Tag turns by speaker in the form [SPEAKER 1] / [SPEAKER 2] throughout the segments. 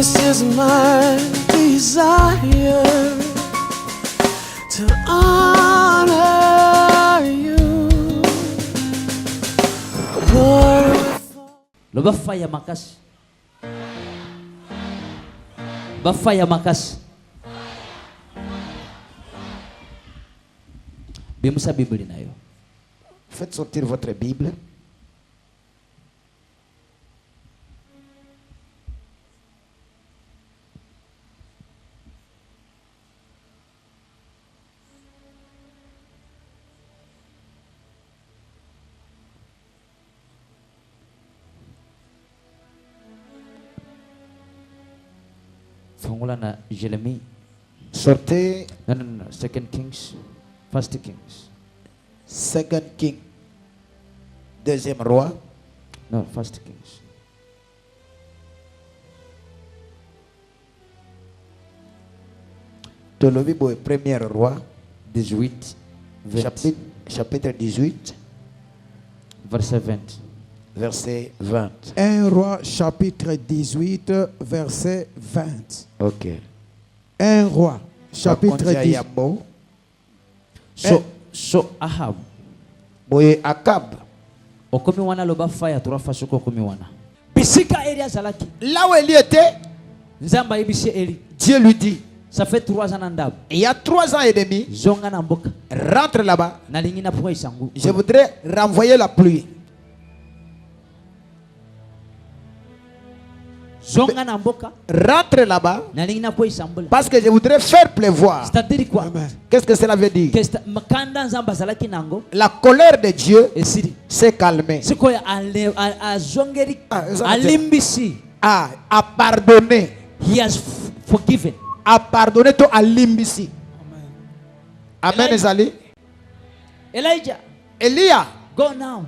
[SPEAKER 1] This is my desire to honor you, Lord.
[SPEAKER 2] Loba fire makasi. Ba fire makasi. Bimusa Bible nayo.
[SPEAKER 3] Faites sortir votre Bible.
[SPEAKER 2] Fungula na Jérémie.
[SPEAKER 3] Sortez
[SPEAKER 2] Non. Second Kings. First Kings.
[SPEAKER 3] Second King. Deuxième roi.
[SPEAKER 2] No, First Kings.
[SPEAKER 3] Tolobi boy premier roi.
[SPEAKER 2] 18.
[SPEAKER 3] Chapitre 18.
[SPEAKER 2] Verset 20.
[SPEAKER 3] Verset 20.
[SPEAKER 4] 1 Roi chapitre 18 verset 20.
[SPEAKER 3] Ok.
[SPEAKER 4] 1 Roi chapitre 18.
[SPEAKER 2] So Ahab.
[SPEAKER 3] Boye Akab.
[SPEAKER 2] Okomi wana loba fire turafa soko okomi wana. Bisika Eli azalaki.
[SPEAKER 3] Là où Élie était,
[SPEAKER 2] Nzamba ibisi Eli.
[SPEAKER 3] Dieu lui dit,
[SPEAKER 2] Ça fait 3 ans ndab.
[SPEAKER 3] il y a 3 ans et demi,
[SPEAKER 2] Zonga na mboka.
[SPEAKER 3] rentre là-bas.
[SPEAKER 2] Nalingi na pourquoi isangu.
[SPEAKER 3] Je voudrais renvoyer la pluie.
[SPEAKER 2] Zonga na mboka.
[SPEAKER 3] Rentre là-bas
[SPEAKER 2] Nalingi na pourquoi isambula.
[SPEAKER 3] parce que je voudrais faire pleuvoir.
[SPEAKER 2] C'est-à-dire quoi?
[SPEAKER 3] Qu'est-ce que cela veut dire?
[SPEAKER 2] Makanda nzamba zalaki nango.
[SPEAKER 3] La colère de Dieu
[SPEAKER 2] Esiri.
[SPEAKER 3] s'est calmée.
[SPEAKER 2] Siko ya azongeri
[SPEAKER 3] ça
[SPEAKER 2] alimbisi.
[SPEAKER 3] A pardonné.
[SPEAKER 2] He has forgiven.
[SPEAKER 3] A pardonné to alimbisi. Amen ezali.
[SPEAKER 2] Elijah,
[SPEAKER 3] Elia
[SPEAKER 2] go now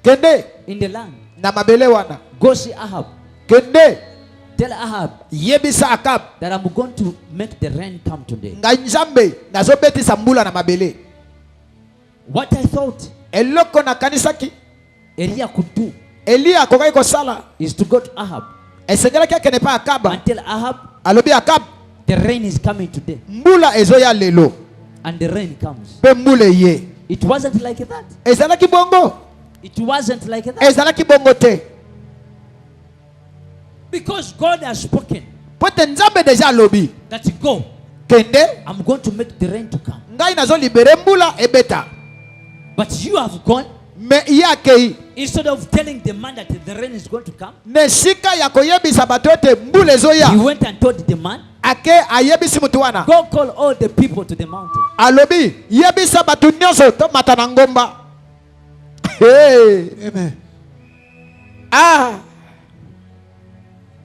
[SPEAKER 3] kende
[SPEAKER 2] in the land.
[SPEAKER 3] na mabele wana.
[SPEAKER 2] Go see Ahab.
[SPEAKER 3] Kende
[SPEAKER 2] Tell Ahab
[SPEAKER 3] yebisa Akab
[SPEAKER 2] that I'm going to make the rain come today.
[SPEAKER 3] nga Nzambe nazobetisa mbula na mabele.
[SPEAKER 2] What I thought
[SPEAKER 3] Eloko na kanisaki
[SPEAKER 2] Elia could do
[SPEAKER 3] Elia akokaki kosala
[SPEAKER 2] is to go to Ahab
[SPEAKER 3] esengelaki akende pa Akaba
[SPEAKER 2] and tell Ahab
[SPEAKER 3] alobi Akab
[SPEAKER 2] the rain is coming today.
[SPEAKER 3] mbula ezoya lelo
[SPEAKER 2] And the rain comes.
[SPEAKER 3] pe mbula ye.
[SPEAKER 2] It wasn't like that.
[SPEAKER 3] Ezalaki bongo.
[SPEAKER 2] It wasn't like that.
[SPEAKER 3] Ezalaki bongo te.
[SPEAKER 2] Because God has spoken
[SPEAKER 3] Pote Nzambe deja lobi
[SPEAKER 2] that go,
[SPEAKER 3] kende
[SPEAKER 2] I'm going to make the rain to come.
[SPEAKER 3] ngai nazo libere mbula ebeta.
[SPEAKER 2] But you have gone,
[SPEAKER 3] Me yake
[SPEAKER 2] instead of telling the man that the rain is going to come,
[SPEAKER 3] neshika ya koyebisa bato ete mbula ezoya.
[SPEAKER 2] he went and told the man,
[SPEAKER 3] Ake ayebisi mutu wana.
[SPEAKER 2] go call all the people to the mountain.
[SPEAKER 3] Alobi yebisa bato nyonso to matana ngomba. Hey.
[SPEAKER 4] Amen.
[SPEAKER 3] Ah.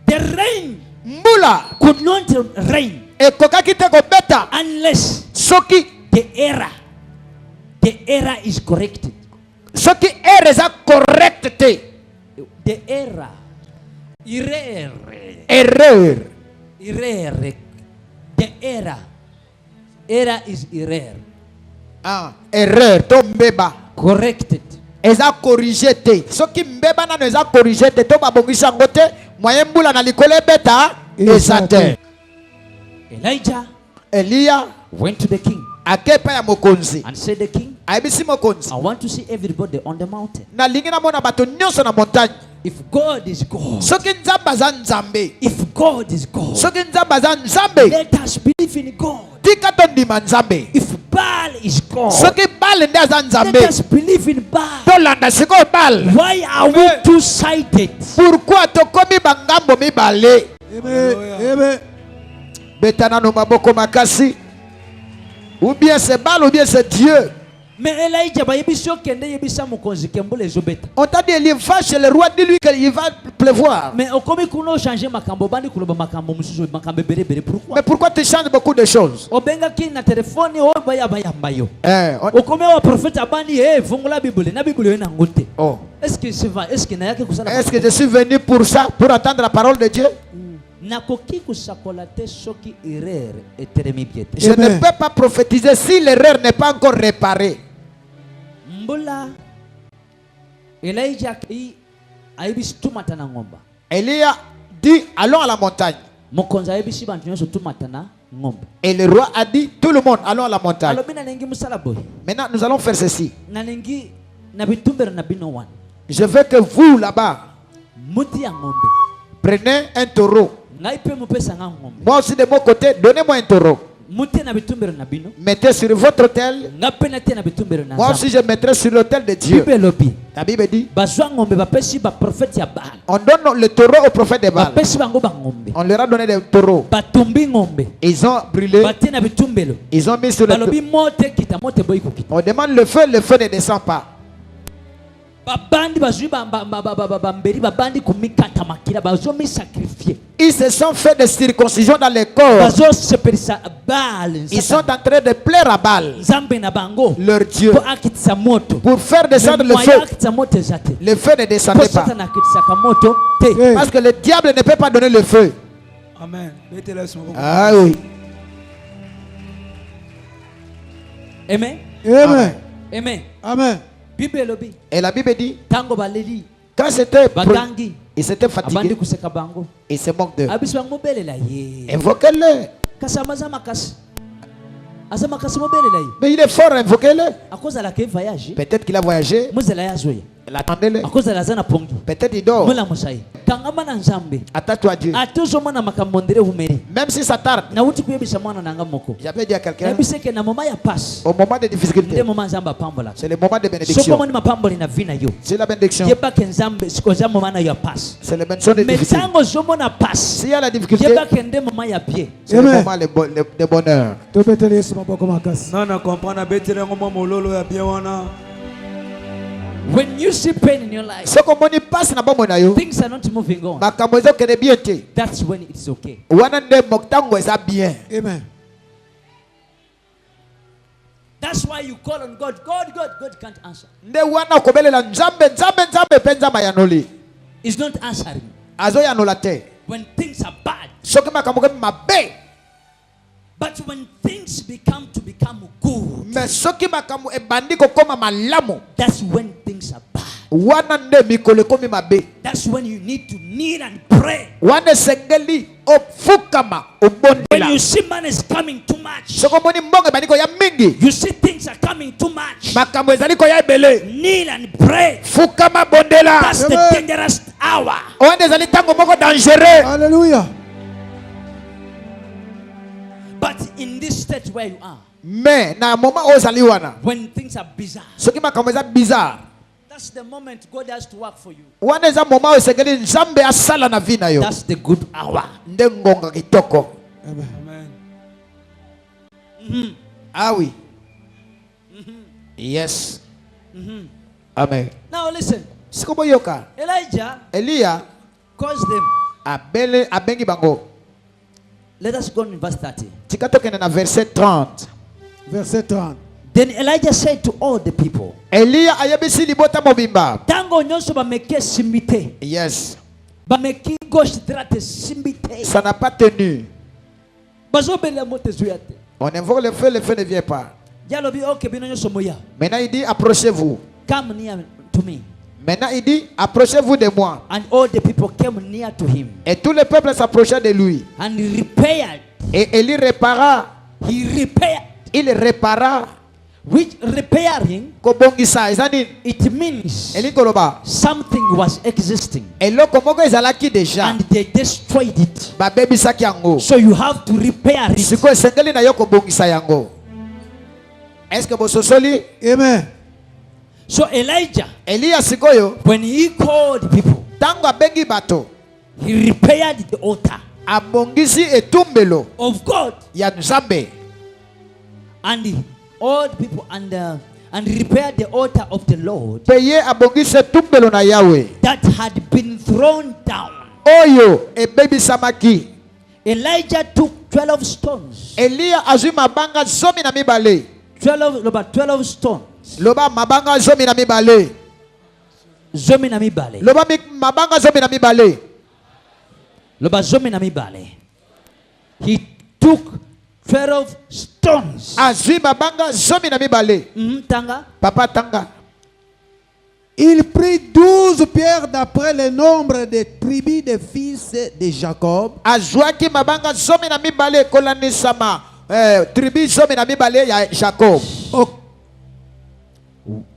[SPEAKER 2] The rain
[SPEAKER 3] Mbula
[SPEAKER 2] could not rain
[SPEAKER 3] ekokaki te kobeta
[SPEAKER 2] unless
[SPEAKER 3] soki
[SPEAKER 2] the error is corrected.
[SPEAKER 3] soki eza correct te.
[SPEAKER 2] The error.
[SPEAKER 3] Erreur.
[SPEAKER 2] The error is error.
[SPEAKER 3] Ah, erreur to mbeba.
[SPEAKER 2] Corrected.
[SPEAKER 3] Eza corrigé te. Soki mbeba nano eza corrigé te to babongisa ngo te moyen mbula na likolo beta eza te.
[SPEAKER 2] Elijah
[SPEAKER 3] Elia
[SPEAKER 2] went to the king
[SPEAKER 3] akepa ya mokonzi.
[SPEAKER 2] and said, the king,
[SPEAKER 3] Ayebisi mokonzi.
[SPEAKER 2] I want to see everybody on the mountain.
[SPEAKER 3] Na lingi na mona bato nyonso na montagne.
[SPEAKER 2] If God is God,
[SPEAKER 3] Soki Nzambe aza Nzambe.
[SPEAKER 2] if God is God,
[SPEAKER 3] Soki Nzambe aza Nzambe.
[SPEAKER 2] let us believe in God.
[SPEAKER 3] Tika to ndima Nzambe.
[SPEAKER 2] If Baal is God,
[SPEAKER 3] Soki Baal nde aza
[SPEAKER 2] let
[SPEAKER 3] Nzambe.
[SPEAKER 2] us believe in Baal.
[SPEAKER 3] To landa siko Baal.
[SPEAKER 2] Why are we two-sided?
[SPEAKER 3] Pourquoi tokomi bangambo mibale?
[SPEAKER 4] Amen. Amen.
[SPEAKER 3] Betana no maboko makasi. Ou bien c'est Baal ou bien c'est Dieu.
[SPEAKER 2] Mais Elijah ba yebisho kende yebisa mukonzi kembole ezobeta.
[SPEAKER 3] On t'a dit il va chez le roi, dis-lui qu'il va pleuvoir.
[SPEAKER 2] Mais okomi kuno changer makambo bandi kuloba makambo mususu makambo bere pourquoi?
[SPEAKER 3] Mais pourquoi tu changes beaucoup de choses?
[SPEAKER 2] Obenga ki na telefone o baya mbayo.
[SPEAKER 3] On...
[SPEAKER 2] Okomi wa prophète abandi fungula Bible na Bible yo na ngote.
[SPEAKER 3] Oh.
[SPEAKER 2] Est-ce que c'est vrai? Est-ce que na yake kusala?
[SPEAKER 3] Est-ce que je suis venu pour ça, pour attendre la parole de Dieu?
[SPEAKER 2] Nakoki kusakola te soki erreur eteremi biete.
[SPEAKER 3] Je ne peux pas prophétiser si l'erreur n'est pas encore réparée.
[SPEAKER 2] Mbula Elijah ki aibis tumata na ngomba.
[SPEAKER 3] Elia dit allons à la montagne.
[SPEAKER 2] mokonzi ayebisi bantu nyonso tumatana ngombe.
[SPEAKER 3] Et le roi a dit, tout le monde, allons à la montagne.
[SPEAKER 2] alobi nalingi musala boye
[SPEAKER 3] Maintenant, nous allons faire ceci.
[SPEAKER 2] nalingi na bitumbelo na bino wana
[SPEAKER 3] Je veux que vous, là-bas,
[SPEAKER 2] muti ya ngombe
[SPEAKER 3] prenez un taureau.
[SPEAKER 2] ngai mpe mopesanga ngombe
[SPEAKER 3] Moi aussi, de mon côté, donnez-moi un taureau.
[SPEAKER 2] muti na bitumbelo na bino
[SPEAKER 3] Mettez sur votre autel.
[SPEAKER 2] nga mpe natie na bitumbelo na
[SPEAKER 3] Moi aussi, je mettrai sur l'autel de Dieu.
[SPEAKER 2] bible elobi
[SPEAKER 3] La Bible dit,
[SPEAKER 2] bazwa ngombe bapesi baprofete ya baal
[SPEAKER 3] on donne le taureau au prophète de Baal.
[SPEAKER 2] bapesi bango bangombe
[SPEAKER 3] On leur a donné des taureaux.
[SPEAKER 2] batumbi ngombe
[SPEAKER 3] Ils ont brûlé.
[SPEAKER 2] batie na bitumbelo
[SPEAKER 3] Ils ont mis sur le
[SPEAKER 2] balobi mote kita mote boyi kokita
[SPEAKER 3] On demande le feu ne descend pas.
[SPEAKER 2] babandi bazwi bamberi babandi komikata makila bazomisakrifie
[SPEAKER 3] Ils se sont fait des circoncisions dans les corps.
[SPEAKER 2] bazosepelisa baal
[SPEAKER 3] Ils sont en train de plaire à Baal,
[SPEAKER 2] nzambe na bango
[SPEAKER 3] leur Dieu,
[SPEAKER 2] po akitisa moto
[SPEAKER 3] pour faire descendre le
[SPEAKER 2] moya
[SPEAKER 3] feu.
[SPEAKER 2] akitisa moto eza te
[SPEAKER 3] Le feu ne
[SPEAKER 2] po
[SPEAKER 3] descendait pas.
[SPEAKER 2] satana akitisaka moto te
[SPEAKER 3] Parce que le diable ne peut pas donner le feu.
[SPEAKER 1] Amen.
[SPEAKER 3] Ah oui.
[SPEAKER 2] amen
[SPEAKER 4] Amen.
[SPEAKER 2] amen
[SPEAKER 4] Amen.
[SPEAKER 2] bible elobi
[SPEAKER 3] Et la Bible dit,
[SPEAKER 2] tango baleli
[SPEAKER 3] quand c'était
[SPEAKER 2] bagangi
[SPEAKER 3] ils s'étaient
[SPEAKER 2] abandi
[SPEAKER 3] fatigués,
[SPEAKER 2] kuseka bango
[SPEAKER 3] ils se moquent d'eux.
[SPEAKER 2] abisi bango mobelela ye
[SPEAKER 3] Invoquez-le.
[SPEAKER 2] kasi amaza makasi aza makasi mobelela ye
[SPEAKER 3] Mais il est fort, invoquez-le.
[SPEAKER 2] akozalaka evoyage
[SPEAKER 3] Peut-être qu'il a voyagé.
[SPEAKER 2] mozela ye azwa ye
[SPEAKER 3] Attendez-le.
[SPEAKER 2] akozala aza na pongi
[SPEAKER 3] Peut-être il dort.
[SPEAKER 2] molamusa ye kangama na nzambe
[SPEAKER 3] Attends-toi à Dieu.
[SPEAKER 2] ate ozomona makambo ndere humeri
[SPEAKER 3] Même si ça tarde,
[SPEAKER 2] nauti kuyebisa mwana nanga moko
[SPEAKER 3] j'avais dit à quelqu'un,
[SPEAKER 2] nayebisa eke na moma ya pasi
[SPEAKER 3] au moment de difficulté,
[SPEAKER 2] nde moma nzambe apambolaka
[SPEAKER 3] c'est le moment de
[SPEAKER 2] soko
[SPEAKER 3] bénédiction.
[SPEAKER 2] omoni mapamboli na vi na yo
[SPEAKER 3] C'est la bénédiction.
[SPEAKER 2] yebake nzambe oza moma na yo ya pasi
[SPEAKER 3] C'est le bénédiction de
[SPEAKER 2] me
[SPEAKER 3] difficulté.
[SPEAKER 2] ntango ozomona pasi
[SPEAKER 3] S'il y a la difficulté,
[SPEAKER 2] yebake nde moma ya bien
[SPEAKER 3] c'est le
[SPEAKER 4] Amen.
[SPEAKER 3] moment de bonheur.
[SPEAKER 4] Topetele Yesu maboko makasi.
[SPEAKER 1] Nana comprendre betelengo mwa mololo ya bien wana.
[SPEAKER 2] when you see pain in your life
[SPEAKER 3] Ce qu'on moni passe na bombo na yo,
[SPEAKER 2] things are not moving on
[SPEAKER 3] makambo ezo kende bien te.
[SPEAKER 2] that's when it's okay
[SPEAKER 3] Wana nde moktango eza bien.
[SPEAKER 4] Amen.
[SPEAKER 2] that's why you call on God God can't answer
[SPEAKER 3] Nde wana okobelela nzambe pe nzambe ayanoli.
[SPEAKER 2] it's not answering
[SPEAKER 3] Azo yanola te.
[SPEAKER 2] when things are bad
[SPEAKER 3] Soki makambo ke mabe.
[SPEAKER 2] but when things become good
[SPEAKER 3] Mais soki makambo ebandi kokoma malamu,
[SPEAKER 2] that's when things are bad
[SPEAKER 3] wana nde mikolo ekomi mabe.
[SPEAKER 2] that's when you need to kneel and pray
[SPEAKER 3] Wana esengeli ofukama
[SPEAKER 2] when
[SPEAKER 3] obondela.
[SPEAKER 2] you see money is coming too much
[SPEAKER 3] Soko moni mbongo ebandi koya mingi,
[SPEAKER 2] you see things are coming too much
[SPEAKER 3] makambo ezali koya ebele,
[SPEAKER 2] kneel and pray
[SPEAKER 3] fukama bondela.
[SPEAKER 2] that's the
[SPEAKER 4] Amen.
[SPEAKER 2] dangerous hour
[SPEAKER 3] Wana ezali tango moko dangereux.
[SPEAKER 4] Alléluia.
[SPEAKER 2] but in this state where you are
[SPEAKER 3] Mais na moment oyo ozali wana,
[SPEAKER 2] when things are bizarre
[SPEAKER 3] soki makambo eza bizarre,
[SPEAKER 2] that's the moment God has to work for you
[SPEAKER 3] wana eza moment oyo esengeli nzambe asala na vi na yo.
[SPEAKER 2] that's the good hour
[SPEAKER 3] Nde ngonga kitoko.
[SPEAKER 1] Amen.
[SPEAKER 3] Ah oui. Yes. Amen.
[SPEAKER 2] now listen
[SPEAKER 3] Siko boyoka,
[SPEAKER 2] Elijah
[SPEAKER 3] Eliya
[SPEAKER 2] calls them
[SPEAKER 3] abengi bango.
[SPEAKER 2] let us go in verse 30
[SPEAKER 3] Tika tokende na verset 30.
[SPEAKER 4] Verset 30.
[SPEAKER 2] then Elijah said to all the people
[SPEAKER 3] Eliya ayebisi libota mobimba.
[SPEAKER 2] tango nyonso bameki esimbi te
[SPEAKER 3] Yes.
[SPEAKER 2] bameki gauche droite esimbi te
[SPEAKER 3] Ça n'a pas tenu.
[SPEAKER 2] bazobelela moto ezoya te
[SPEAKER 3] On invoque le feu ne vient pas.
[SPEAKER 2] jalobi oke bino nyonso moya
[SPEAKER 3] Maintenant il dit approchez-vous.
[SPEAKER 2] come near to me
[SPEAKER 3] Maintenant il dit approchez-vous de moi.
[SPEAKER 2] and all the people came near to him
[SPEAKER 3] Et tout le peuple s'approcha de lui.
[SPEAKER 2] and he repaired
[SPEAKER 3] Et Élie répara. Il répara.
[SPEAKER 2] which repairing
[SPEAKER 3] Kobongisa ezani.
[SPEAKER 2] it means
[SPEAKER 3] Eli koloba.
[SPEAKER 2] something was existing
[SPEAKER 3] Eloko moko ezalaki déjà.
[SPEAKER 2] and they destroyed it
[SPEAKER 3] Babebisaki yango.
[SPEAKER 2] so you have to repair it
[SPEAKER 3] Siko esengeli na yo kobongisa yango. Est-ce que bososoli?
[SPEAKER 4] Amen.
[SPEAKER 2] so Elijah
[SPEAKER 3] Eliya sikoyo
[SPEAKER 2] when he called people
[SPEAKER 3] tango abengi bato
[SPEAKER 2] he repaired the altar
[SPEAKER 3] abongisi etumbelo
[SPEAKER 2] of God
[SPEAKER 3] ya Nzambe.
[SPEAKER 2] and all the people and repaired the altar of the Lord
[SPEAKER 3] Peye abongisi etumbelo na Yahweh.
[SPEAKER 2] that had been thrown down.
[SPEAKER 3] Oyo ebebisamaki.
[SPEAKER 2] Elijah took 12 stones.
[SPEAKER 3] Eliya azwi mabanga zomi na mibale.
[SPEAKER 2] 12 stones.
[SPEAKER 3] Loba mabanga zomi na mibale.
[SPEAKER 2] Zomi na mibale.
[SPEAKER 3] Loba mabanga zomi na mibale.
[SPEAKER 2] Loba zomi na mibale. He took 12 stones.
[SPEAKER 3] Azwi mabanga zomi na mibale.
[SPEAKER 2] Tanga.
[SPEAKER 3] Papa tanga.
[SPEAKER 4] Il prit 12 pierres d'après le nombre des tribus des fils de Jacob.
[SPEAKER 3] azwaki mabanga zomi na mibale ekolanisama tribu zomi na mibale ya Jacob.
[SPEAKER 4] Au,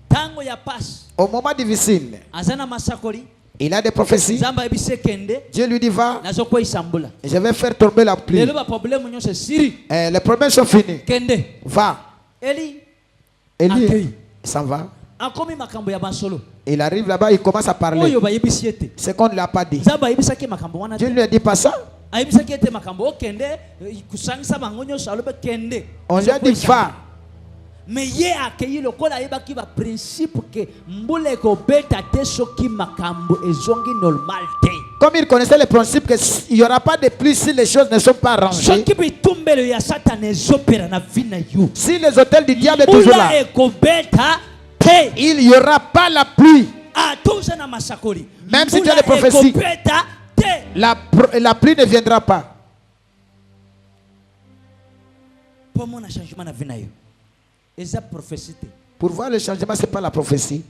[SPEAKER 2] Tango ya passe.
[SPEAKER 3] Au moment difficile,
[SPEAKER 2] Azana masakoli.
[SPEAKER 3] il a des prophéties.
[SPEAKER 2] Zamba ebise kende.
[SPEAKER 3] Dieu lui dit va,
[SPEAKER 2] Nazoko isambula.
[SPEAKER 3] et je vais faire tomber la pluie.
[SPEAKER 2] Lelo ba problème nyonso siri.
[SPEAKER 3] Les problèmes sont finis.
[SPEAKER 2] Kende.
[SPEAKER 3] Va.
[SPEAKER 2] Eli
[SPEAKER 3] Élie
[SPEAKER 2] Accueille.
[SPEAKER 3] s'en va.
[SPEAKER 2] akomi makambo ya basolo.
[SPEAKER 3] Il arrive là-bas, il commence à parler.
[SPEAKER 2] Oyo ba yebisi ete.
[SPEAKER 3] Ce qu'on ne l'a pas dit.
[SPEAKER 2] Zamba yebisaki makambo wana.
[SPEAKER 3] Dieu ne lui a dit pas ça.
[SPEAKER 2] Ayebisaki ete makambo okende kusangisa bango nyonso alobe kende.
[SPEAKER 3] On lui a dit va.
[SPEAKER 2] Mais ye accueilli le kola yebaki ba principe que mbula ekobeta te soki makambo ezongi normal te.
[SPEAKER 3] Comme il connaissait le principe qu'il n'y aura pas de pluie si les choses ne sont pas arrangées.
[SPEAKER 2] Soki bitumbelo ya Satan ezopera na vina yo.
[SPEAKER 3] Si les hôtels du diable est toujours là,
[SPEAKER 2] Mbula ekobeta te.
[SPEAKER 3] il n'y aura pas la pluie.
[SPEAKER 2] Ah, tous na masakoli.
[SPEAKER 3] Même si tu as des prophéties.
[SPEAKER 2] Ekobeta te.
[SPEAKER 3] La pluie ne viendra pas.
[SPEAKER 2] Pour mon changement na vina yo. Eza prophétie te.
[SPEAKER 3] Pour voir le changement, ce n'est pas la prophétie.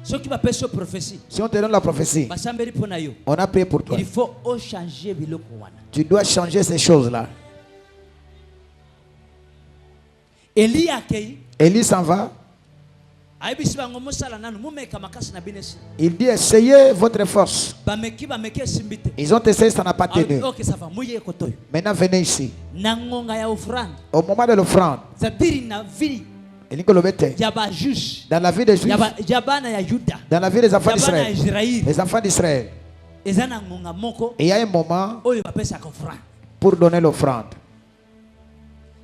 [SPEAKER 2] Ce qui va passer sur prophétie.
[SPEAKER 3] Si on te donne la prophétie,
[SPEAKER 2] Basamberi pona yo.
[SPEAKER 3] on a prié pour toi.
[SPEAKER 2] Il faut changer biloko wana.
[SPEAKER 3] Tu dois changer ces choses-là.
[SPEAKER 2] Eli akei.
[SPEAKER 3] Élie s'en va.
[SPEAKER 2] Ayebisi bango mosala nanu mumeka makasi na binesi.
[SPEAKER 3] Il dit essayez votre force.
[SPEAKER 2] Bameki simbite.
[SPEAKER 3] Ils ont essayé, ça n'a pas tenu.
[SPEAKER 2] OK, ça va. Muye kotoyo.
[SPEAKER 3] Maintenant, venez ici.
[SPEAKER 2] Nangonga ya offrande.
[SPEAKER 3] Au moment de l'offrande,
[SPEAKER 2] Zabiri na vili.
[SPEAKER 3] dans la vie des Juifs,
[SPEAKER 2] Yabana ya Juda.
[SPEAKER 3] dans la vie des enfants
[SPEAKER 2] Yabana ya
[SPEAKER 3] d'Israël,
[SPEAKER 2] Israël.
[SPEAKER 3] les enfants d'Israël,
[SPEAKER 2] Ezana ngonga moko.
[SPEAKER 3] et il y a un moment
[SPEAKER 2] Oyo bapesa offrande.
[SPEAKER 3] pour donner l'offrande.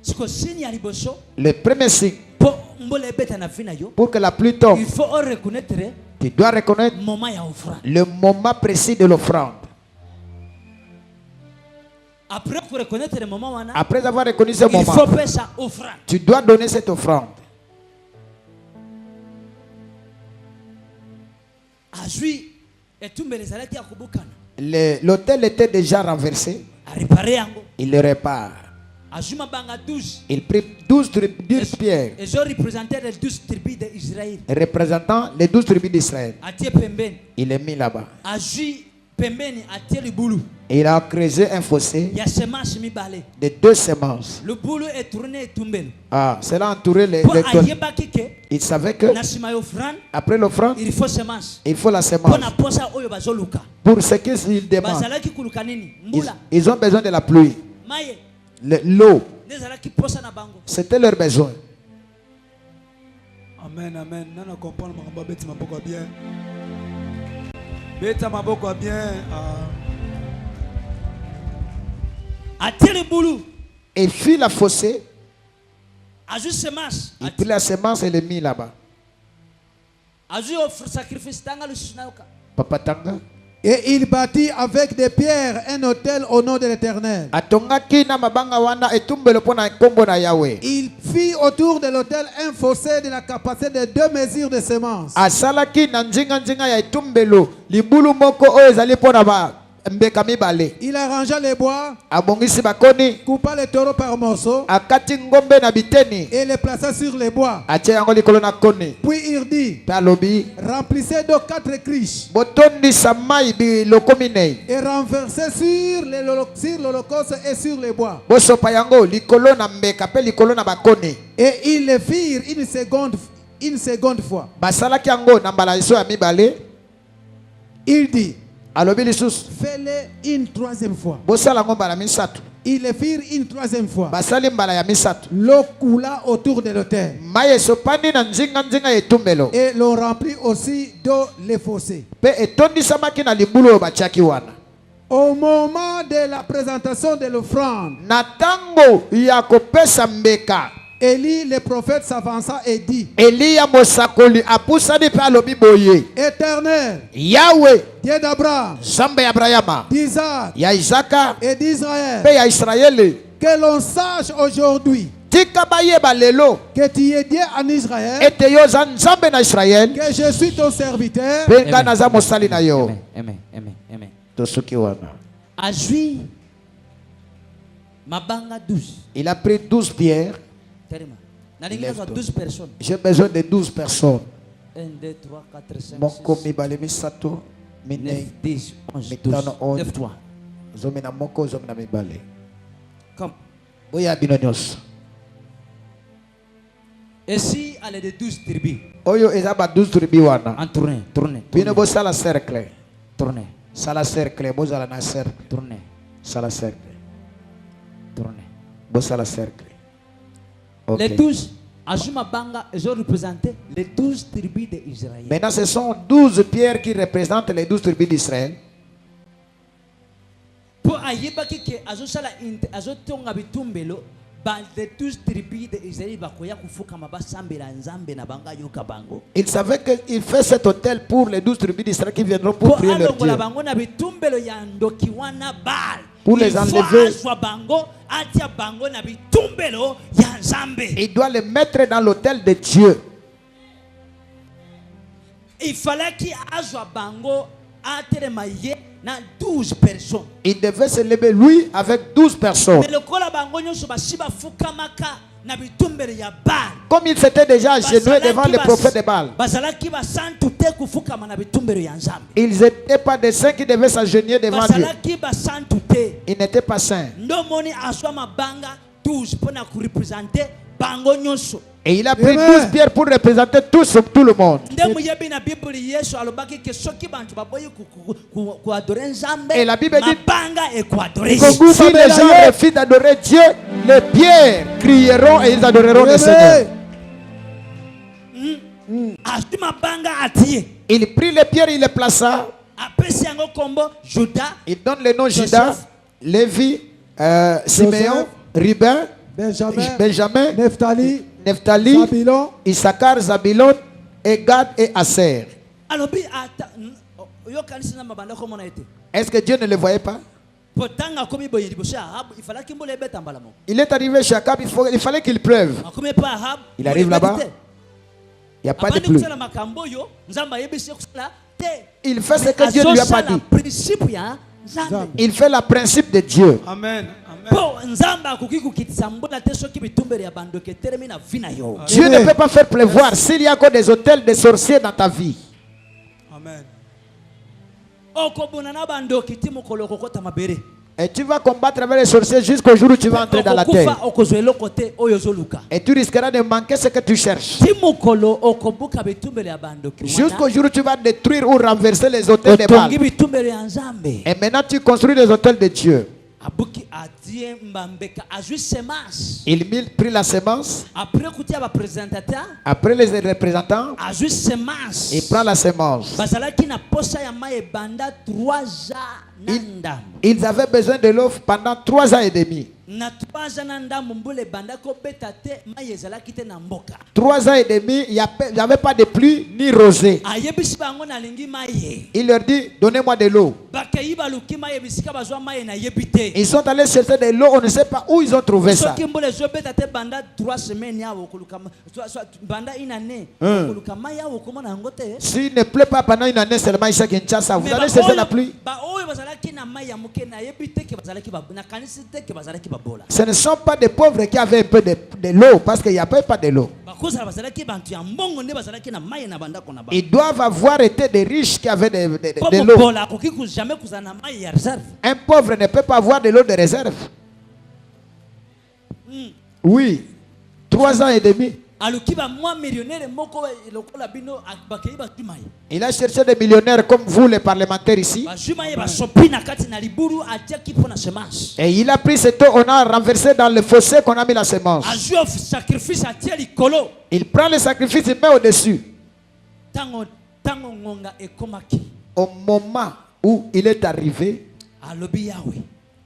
[SPEAKER 2] Siko signe ya liboso.
[SPEAKER 3] Le premier signe
[SPEAKER 2] Po mbole beta na vina yo.
[SPEAKER 3] pour que la pluie tombe,
[SPEAKER 2] Il faut reconnaître
[SPEAKER 3] tu dois reconnaître
[SPEAKER 2] moment ya offrande.
[SPEAKER 3] le moment précis de l'offrande.
[SPEAKER 2] Après pour reconnaître le moment wana.
[SPEAKER 3] Après avoir reconnu ce
[SPEAKER 2] Il faut
[SPEAKER 3] moment,
[SPEAKER 2] payer sa offrande.
[SPEAKER 3] tu dois donner cette offrande.
[SPEAKER 2] Azui etumbe les alati ya kubukana.
[SPEAKER 3] L'hôtel était déjà renversé.
[SPEAKER 2] A réparer yango.
[SPEAKER 3] Il le répare.
[SPEAKER 2] Azuma banga 12.
[SPEAKER 3] Il prit 12 pierres
[SPEAKER 2] Ils ont représenté les 12 tribus d'Israël.
[SPEAKER 3] représentant les 12 tribus d'Israël.
[SPEAKER 2] Atie pembeni.
[SPEAKER 3] Il les mis là-bas.
[SPEAKER 2] Azui pembeni atie le boulou.
[SPEAKER 3] Et il a creusé un fossé
[SPEAKER 2] Ya semence mi balé.
[SPEAKER 3] de 2 semences.
[SPEAKER 2] Le boulot est tourné et tombé.
[SPEAKER 3] Ah, cela a entouré les
[SPEAKER 2] Pour
[SPEAKER 3] toits.
[SPEAKER 2] ayeba kike.
[SPEAKER 3] Il savait que
[SPEAKER 2] Nasima yo offrande.
[SPEAKER 3] après l'offrande,
[SPEAKER 2] Il faut semence.
[SPEAKER 3] il faut la
[SPEAKER 2] Pour
[SPEAKER 3] semence.
[SPEAKER 2] na posa oyo bazoluka.
[SPEAKER 3] Pour ce qu'ils demandent,
[SPEAKER 2] Bazalaki kuluka nini?
[SPEAKER 3] ils,
[SPEAKER 2] Mbula.
[SPEAKER 3] ils ont besoin de la pluie.
[SPEAKER 2] Maye.
[SPEAKER 3] L'eau,
[SPEAKER 2] Nezalaki posa na bango.
[SPEAKER 3] c'était leur besoin.
[SPEAKER 1] Amen, amen. Nana comprendre ma bête maboko bien. Bête maboko bien.
[SPEAKER 2] Atie le boulou.
[SPEAKER 3] Et fit la fossé,
[SPEAKER 2] Azu semence.
[SPEAKER 3] il prit la semence et les mit là-bas.
[SPEAKER 2] Azu offre sacrifice tanga le sunaoka.
[SPEAKER 3] Papa Tanga.
[SPEAKER 4] Et il bâtit avec des pierres un autel au nom de l'Éternel.
[SPEAKER 3] Atongaki na mabanga wana etumbelo pona kombo na Yahweh.
[SPEAKER 4] Il fit autour de l'autel un fossé de la capacité de 2 mesures de semences.
[SPEAKER 3] Asalaki na nzinga ya etumbelo libulu moko oyo ezali pona ba mbeka mibale.
[SPEAKER 4] Il arrangea les bois,
[SPEAKER 3] Abongisi bakoni,
[SPEAKER 4] coupa les taureaux par morceaux
[SPEAKER 3] akati ngombe na biteni,
[SPEAKER 4] et les plaça sur les bois.
[SPEAKER 3] atie yango likolo na koni.
[SPEAKER 4] Puis il dit,
[SPEAKER 3] Pe alobi,
[SPEAKER 4] remplissez d'eau 4 criches
[SPEAKER 3] botondisa mai biloko minei.
[SPEAKER 4] et renversez sur l'holocauste et sur les bois.
[SPEAKER 3] Bosopa yango likolo na mbeka pe likolo na bakoni.
[SPEAKER 4] Et ils le firent une seconde fois.
[SPEAKER 3] Basalaki yango na mbala iso ya mibale.
[SPEAKER 4] Il dit,
[SPEAKER 3] Alobi lisusu,
[SPEAKER 4] fais-le une 3e fois.
[SPEAKER 3] bosala yango mbala misato.
[SPEAKER 4] Ils le firent une 3e fois.
[SPEAKER 3] Basali mbala ya misato.
[SPEAKER 4] L'eau coula autour de l'autel.
[SPEAKER 3] Mai esopani na nzinga ya etumbelo.
[SPEAKER 4] Et l'on remplit aussi d'eau les fossés.
[SPEAKER 3] Pe etondisamaki na libulu oyo batiaki wana.
[SPEAKER 4] Au moment de la présentation de l'offrande,
[SPEAKER 3] Na tango ya kopesa mbeka,
[SPEAKER 4] Élie le prophète s'avança et dit,
[SPEAKER 3] Eliya mosakoli apusani pe alobi boye,
[SPEAKER 4] Éternel,
[SPEAKER 3] Yahweh,
[SPEAKER 4] Dieu d'Abraham,
[SPEAKER 3] Nzambe ya Abrahama,
[SPEAKER 4] d'Isaac
[SPEAKER 3] ya Isaka
[SPEAKER 4] et d'Israël,
[SPEAKER 3] pe ya Israeli,
[SPEAKER 4] que l'on sache aujourd'hui
[SPEAKER 3] tika bayeba lelo
[SPEAKER 4] que tu es Dieu en Israël,
[SPEAKER 3] ete yo za Nzambe na Israel,
[SPEAKER 4] que je suis ton serviteur.
[SPEAKER 3] pe nga naza mosali na yo.
[SPEAKER 2] Amen.
[SPEAKER 3] Tosuki wana.
[SPEAKER 2] Azui mabanga 12.
[SPEAKER 3] Il a pris 12 pierres.
[SPEAKER 2] Terima. Nalingi nazwa 12 personnes.
[SPEAKER 3] J'ai besoin de 12 personnes.
[SPEAKER 2] 1, 2, 3, 4, 5,
[SPEAKER 3] Moko
[SPEAKER 2] 6,
[SPEAKER 3] mibale misato
[SPEAKER 2] 9,
[SPEAKER 3] minei
[SPEAKER 2] 10, 11,
[SPEAKER 3] mitano
[SPEAKER 2] 12.
[SPEAKER 3] 11.
[SPEAKER 2] Lève-toi.
[SPEAKER 3] zomi na moko zomi na mibale.
[SPEAKER 2] Comme.
[SPEAKER 3] Oya bino nyonso.
[SPEAKER 2] Ici, elle est de 12 tribus.
[SPEAKER 3] Oyo eza ba 12 tribu wana.
[SPEAKER 2] En tournée, tournée,
[SPEAKER 3] Bino bosala cercle.
[SPEAKER 2] tournée,
[SPEAKER 3] Sala cercle bozala na cercle.
[SPEAKER 2] tournée,
[SPEAKER 3] Sala cercle.
[SPEAKER 2] tournée.
[SPEAKER 3] Bosala cercle.
[SPEAKER 2] Les
[SPEAKER 3] Ok.
[SPEAKER 2] 12, Azuma Banga, ils ont représenté les 12 tribus d'Israël.
[SPEAKER 3] Maintenant ce sont 12 pierres qui représentent les 12 tribus d'Israël.
[SPEAKER 2] Pour ayebaki ke azosala azotonga bitumbelo ba les 12 tribus d'Israël bakoya kufukama basambela nzambe na banga yoka bango.
[SPEAKER 3] Il savait qu'il fait cet hôtel pour les 12 tribus d'Israël qui viendront pour prier leur Dieu.
[SPEAKER 2] Alongola bango na bitumbelo ya ndoki wana Baal.
[SPEAKER 3] Pour les enlever.
[SPEAKER 2] Azwa bango atia bango na bitumbelo ya nzambe.
[SPEAKER 3] Il doit les mettre dans l'hôtel de Dieu.
[SPEAKER 2] Il fallait qu'il azwa bango atelema ye na 12 personnes.
[SPEAKER 3] Il devait se lever lui avec 12 personnes.
[SPEAKER 2] Mais le kola bango nyonso basiba fukamaka na bitumbelo ya Baal.
[SPEAKER 3] Comme il s'était déjà agenouillé devant les prophètes de Baal.
[SPEAKER 2] Bazalaki basantu te kufukama na bitumbelo ya nzambe.
[SPEAKER 3] Ils n'étaient pas des saints qui devaient s'agenouiller devant Dieu.
[SPEAKER 2] Bazalaki basantu te.
[SPEAKER 3] Ils n'étaient pas saints.
[SPEAKER 2] Ndomoni aswa mabanga 12 pona ku représenter bango nyonso.
[SPEAKER 3] Et il a pris
[SPEAKER 4] Amen.
[SPEAKER 3] 12 pierres pour représenter tout le monde.
[SPEAKER 2] Ndemu yebi na Bible Yesu alobaki ke soki bantu baboyi ku adorer nzambe.
[SPEAKER 3] Et la Bible dit,
[SPEAKER 2] mabanga e ku adorer.
[SPEAKER 3] si les gens refusent d'adorer Dieu, les pierres crieront et ils adoreront le Seigneur.
[SPEAKER 2] Aswa mabanga atie.
[SPEAKER 3] Il prit les pierres, il les plaça.
[SPEAKER 2] Apesi yango kombo Juda.
[SPEAKER 3] Il donne les noms Judas,
[SPEAKER 2] Joseph,
[SPEAKER 3] Lévi, Siméon, Ruben, Benjamin, Nephtali,
[SPEAKER 4] Zabulon,
[SPEAKER 3] Issachar, Zabulon, et Gad et Aser.
[SPEAKER 2] alobi ata yo kanisi na mabanda ko mona ete.
[SPEAKER 3] Est-ce que Dieu ne le voyait pas?
[SPEAKER 2] Potanga komi boye liboso ya Ahab, il fallait qu'il mbole beta mbala mo.
[SPEAKER 3] Il est arrivé chez Akab, il fallait qu'il pleuve.
[SPEAKER 2] Akomi pa Ahab.
[SPEAKER 3] Il arrive là-bas. Il n'y a pas de pluie.
[SPEAKER 2] Kusala makambo yo, nzamba yebisi kusala te.
[SPEAKER 3] Il fait ce que Dieu lui a pas dit.
[SPEAKER 2] Principe ya nzambe.
[SPEAKER 3] Il fait le principe de Dieu.
[SPEAKER 1] Amen. Amen.
[SPEAKER 2] Po nzamba akoki kukitisa mbola te soki bitumbere ya bando ke teremi na vina yo.
[SPEAKER 3] Dieu ne peut pas faire pleuvoir s'il y a encore des hôtels de sorciers dans ta vie.
[SPEAKER 1] Amen.
[SPEAKER 2] Okobuna na bando kiti mokolo kokota mabere.
[SPEAKER 3] Et tu vas combattre avec les sorciers jusqu'au jour où tu vas entrer dans la terre.
[SPEAKER 2] Okozwelo kote oyo zoluka.
[SPEAKER 3] Et tu risqueras de manquer ce que tu cherches.
[SPEAKER 2] Ti mokolo okobuka bitumbere ya bando ki.
[SPEAKER 3] Jusqu'au jour où tu vas détruire ou renverser les hôtels de Baal.
[SPEAKER 2] Otongi bitumbere ya nzambe.
[SPEAKER 3] Et maintenant tu construis les hôtels de Dieu.
[SPEAKER 2] Abuki adie mbambeka azui semence.
[SPEAKER 3] Il prit la semence.
[SPEAKER 2] Après kutia ba présentateur.
[SPEAKER 3] Après les représentants,
[SPEAKER 2] Azui semence.
[SPEAKER 3] il prend la semence.
[SPEAKER 2] Bazalaki na posa ya maye banda 3 ans nanda.
[SPEAKER 3] Ils avaient besoin de l'eau pendant 3 ans et demi.
[SPEAKER 2] Na 3 ans nanda mbule banda ko beta te maye zalaki te na mboka.
[SPEAKER 3] 3 ans et demi, il n'y avait pas de pluie ni rosée.
[SPEAKER 2] Ayebisi bango na lingi maye.
[SPEAKER 3] Il leur dit, donnez-moi de l'eau.
[SPEAKER 2] Bakei baluki maye bisika bazwa maye na yebite.
[SPEAKER 3] Ils sont allés chercher de l'eau, on ne sait pas où ils ont trouvé ça.
[SPEAKER 2] Soki mbule zo beta te banda 3 semaines ya okuluka banda inane okuluka maye ya okomona ngote.
[SPEAKER 3] S'il ne pleut pas pendant une année seulement ici à Kinshasa, vous allez chercher la pluie.
[SPEAKER 2] Ba oyo bazalaki na maye ya muke na yebite ke bazalaki ba na kanisi te ke bazalaki babola.
[SPEAKER 3] Ce ne sont pas des pauvres qui avaient un peu de l'eau, parce qu'il n'y a pas de l'eau.
[SPEAKER 2] Bakozala bazalaki bantu ya mbongo nde bazalaki na maye na banda kona ba.
[SPEAKER 3] Ils doivent avoir été des riches qui avaient de
[SPEAKER 2] Popo
[SPEAKER 3] l'eau.
[SPEAKER 2] bola koki ku jamais kuzana maye ya reserve.
[SPEAKER 3] Un pauvre ne peut pas avoir de l'eau de réserve. Oui. 3 ans et demi.
[SPEAKER 2] Aluki ba moi millionnaire moko lokola bino bakei ba tumaye.
[SPEAKER 3] Il a cherché des millionnaires comme vous, les parlementaires ici.
[SPEAKER 2] Ba tumaye ba sopi na kati na liburu atia kipo na semence.
[SPEAKER 3] Et il a pris cette eau, on a renversé dans le fossé qu'on a mis la semence.
[SPEAKER 2] Azu sacrifice atia likolo.
[SPEAKER 3] Il prend le sacrifice, il met au-dessus.
[SPEAKER 2] Tango ngonga ekomaki.
[SPEAKER 3] Au moment où il est arrivé,
[SPEAKER 2] Alobi yawe.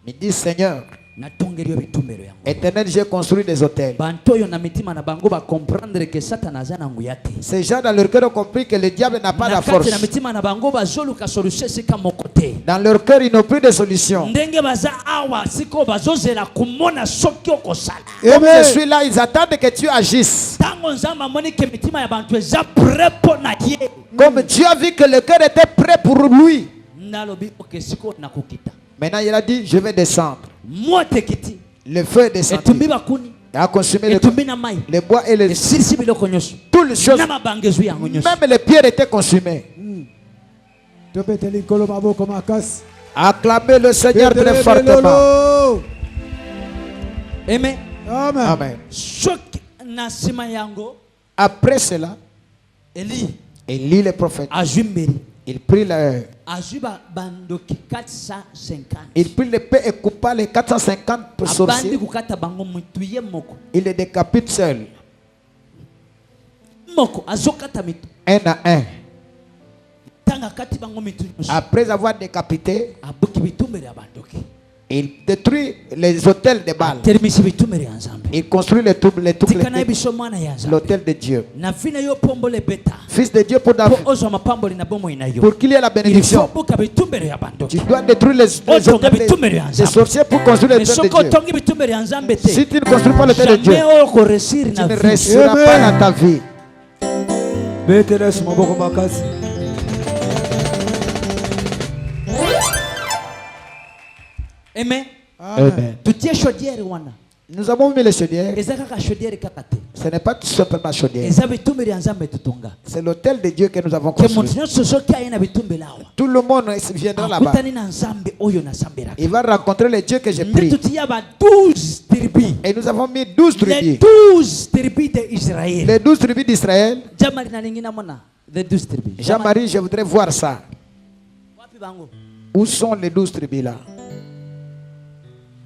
[SPEAKER 3] il dit, Seigneur,
[SPEAKER 2] Na tongeri bitumbero yango.
[SPEAKER 3] Éternel, j'ai construit des hôtels.
[SPEAKER 2] Bantoyo na mitima na bango ba comprendre que Satan azana nguyate.
[SPEAKER 3] Ces gens dans leur cœur ont compris que le diable n'a pas la force.
[SPEAKER 2] Na mitima na bango ba zoluka solution sika mokote.
[SPEAKER 3] Dans leur cœur, ils n'ont plus de solution.
[SPEAKER 2] Ndenge baza awa siko bazozela kumona soki okosala.
[SPEAKER 3] Comme je suis là, ils attendent que tu agisses.
[SPEAKER 2] Tango nzamba moni ke mitima ya bantu eza prêt pour na ye.
[SPEAKER 3] Comme Dieu a vu que le cœur était prêt pour lui.
[SPEAKER 2] Nalobi oke siko nakokita.
[SPEAKER 3] Maintenant, il a dit, je vais descendre.
[SPEAKER 2] Moi tekiti.
[SPEAKER 3] Le feu est descendu.
[SPEAKER 2] Etumbi bakuni.
[SPEAKER 3] a consumé
[SPEAKER 2] etumbi na mai
[SPEAKER 3] les bois et les
[SPEAKER 2] esilisi biloko nyonso
[SPEAKER 3] toutes les choses.
[SPEAKER 2] na mabangezo yango nyonso.
[SPEAKER 3] Même les pierres étaient consumées.
[SPEAKER 1] topeteli nkolo maboko makasi
[SPEAKER 3] Acclamez le Seigneur très fortement.
[SPEAKER 1] Lolo.
[SPEAKER 2] Amen.
[SPEAKER 1] Amen.
[SPEAKER 3] Amen.
[SPEAKER 2] Soki na nsima yango
[SPEAKER 3] Après cela,
[SPEAKER 2] Eli
[SPEAKER 3] Élie le prophète,
[SPEAKER 2] azwi mbeli
[SPEAKER 3] il prit le,
[SPEAKER 2] azwi bandoki 450
[SPEAKER 3] il prit l'épée et coupa les 450
[SPEAKER 2] abandi
[SPEAKER 3] sorciers.
[SPEAKER 2] kokata bango mutu ye moko
[SPEAKER 3] Il les décapite seul,
[SPEAKER 2] moko azokata mitu
[SPEAKER 3] un à un.
[SPEAKER 2] tanga kati bango mitu nyonso
[SPEAKER 3] Après avoir décapité,
[SPEAKER 2] abuki bitumbelo ya bandoki
[SPEAKER 3] il détruit les hôtels de Baal.
[SPEAKER 2] atelemisi bitumbelo ya nzambe
[SPEAKER 3] Il construit
[SPEAKER 2] tika na ye biso mwana ya nzambe
[SPEAKER 3] l'hôtel de Dieu.
[SPEAKER 2] na vi na yo pambolo ebeta
[SPEAKER 3] Fils de Dieu pour
[SPEAKER 2] mpo
[SPEAKER 3] David,
[SPEAKER 2] ozwa mapamboli na bomoi na yo
[SPEAKER 3] pour qu'il y ait la
[SPEAKER 2] il faut
[SPEAKER 3] bénédiction.
[SPEAKER 2] buka bitumbelo ya bandoki
[SPEAKER 3] Tu dois détruire les
[SPEAKER 2] Otonga
[SPEAKER 3] hôtels
[SPEAKER 2] bitumbelo ya
[SPEAKER 3] des
[SPEAKER 2] nzambe
[SPEAKER 3] sorciers pour construire
[SPEAKER 2] mais
[SPEAKER 3] l'hôtel
[SPEAKER 2] soki
[SPEAKER 3] de Dieu.
[SPEAKER 2] otongi bitumbelo ya nzambe te
[SPEAKER 3] Si tu ne construis pas l'hôtel de Dieu,
[SPEAKER 2] jamais okoresir
[SPEAKER 3] tu
[SPEAKER 2] na
[SPEAKER 3] ne
[SPEAKER 2] vie
[SPEAKER 3] réussiras
[SPEAKER 1] Amen.
[SPEAKER 3] pas dans ta vie.
[SPEAKER 1] betela yesu maboko makasi
[SPEAKER 2] amen
[SPEAKER 3] Amen.
[SPEAKER 2] tutie chaudière wana
[SPEAKER 3] Nous avons mis les chaudières.
[SPEAKER 2] eza kaka chaudière kaka te
[SPEAKER 3] Ce n'est pas tout simplement chaudière.
[SPEAKER 2] eza bitumbelo ya nzambe tutonga
[SPEAKER 3] C'est l'hôtel de Dieu que nous avons
[SPEAKER 2] ke
[SPEAKER 3] construit.
[SPEAKER 2] moto nyonso soki aye na bitumbelo awa
[SPEAKER 3] Tout le monde viendra là-bas.
[SPEAKER 2] akutani na nzambe oyo nasambelaka
[SPEAKER 3] Il va rencontrer les dieux que j'ai
[SPEAKER 2] nde
[SPEAKER 3] pris.
[SPEAKER 2] tutia ba 12 tribus
[SPEAKER 3] Et nous avons mis 12
[SPEAKER 2] les
[SPEAKER 3] tribus.
[SPEAKER 2] 12 tribus de Israël
[SPEAKER 3] Les 12 tribus d'Israël.
[SPEAKER 2] jamari nalingi namona the 12 tribus
[SPEAKER 3] Jean-Marie, je voudrais voir ça.
[SPEAKER 2] wapi bango
[SPEAKER 3] Où sont les 12 tribus là?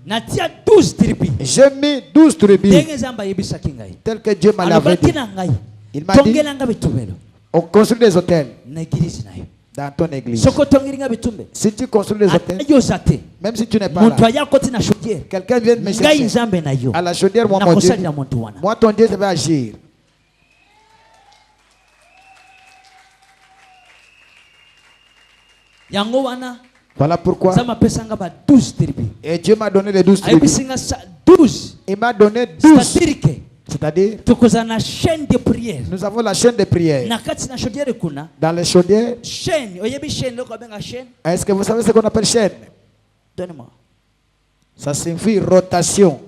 [SPEAKER 2] natia 12 tribus
[SPEAKER 3] J'ai mis 12 tribus
[SPEAKER 2] ndenge nzambe ayebisaki ngai
[SPEAKER 3] tel que Dieu m'a l'avait
[SPEAKER 2] alobaki
[SPEAKER 3] dit.
[SPEAKER 2] na ngai
[SPEAKER 3] Il m'a dit,
[SPEAKER 2] tongelanga bitumbelo
[SPEAKER 3] on construit des hôtels
[SPEAKER 2] na eglise na yo
[SPEAKER 3] dans ton église.
[SPEAKER 2] soki otongeli nga bitumbe
[SPEAKER 3] Si tu construis des
[SPEAKER 2] ata
[SPEAKER 3] hôtels,
[SPEAKER 2] yo oza te
[SPEAKER 3] même si tu n'es pas
[SPEAKER 2] moto
[SPEAKER 3] là,
[SPEAKER 2] aya koti na chaudière
[SPEAKER 3] quelqu'un vient me
[SPEAKER 2] ngai
[SPEAKER 3] chercher
[SPEAKER 2] nzambe na yo
[SPEAKER 3] à la chaudière, moi mon Dieu,
[SPEAKER 2] nakosalira moto wana
[SPEAKER 3] moi ton Dieu, je vais agir.
[SPEAKER 2] yango wana
[SPEAKER 3] Voilà pourquoi.
[SPEAKER 2] nzambe apesanga ba 12 tribus
[SPEAKER 3] Et Dieu m'a donné les 12 tribus.
[SPEAKER 2] ayebisinga 12
[SPEAKER 3] Il m'a donné 12.
[SPEAKER 2] c'est-à-dire que
[SPEAKER 3] C'est-à-dire,
[SPEAKER 2] tokozala na chaîne de prière
[SPEAKER 3] nous avons la chaîne de prière.
[SPEAKER 2] na kati na chaudière kuna
[SPEAKER 3] Dans les chaudières,
[SPEAKER 2] chaîne oyebi chaîne loko abenga chaîne
[SPEAKER 3] est-ce que vous savez ce qu'on appelle chaîne?
[SPEAKER 2] donne-moi
[SPEAKER 3] Ça signifie rotation.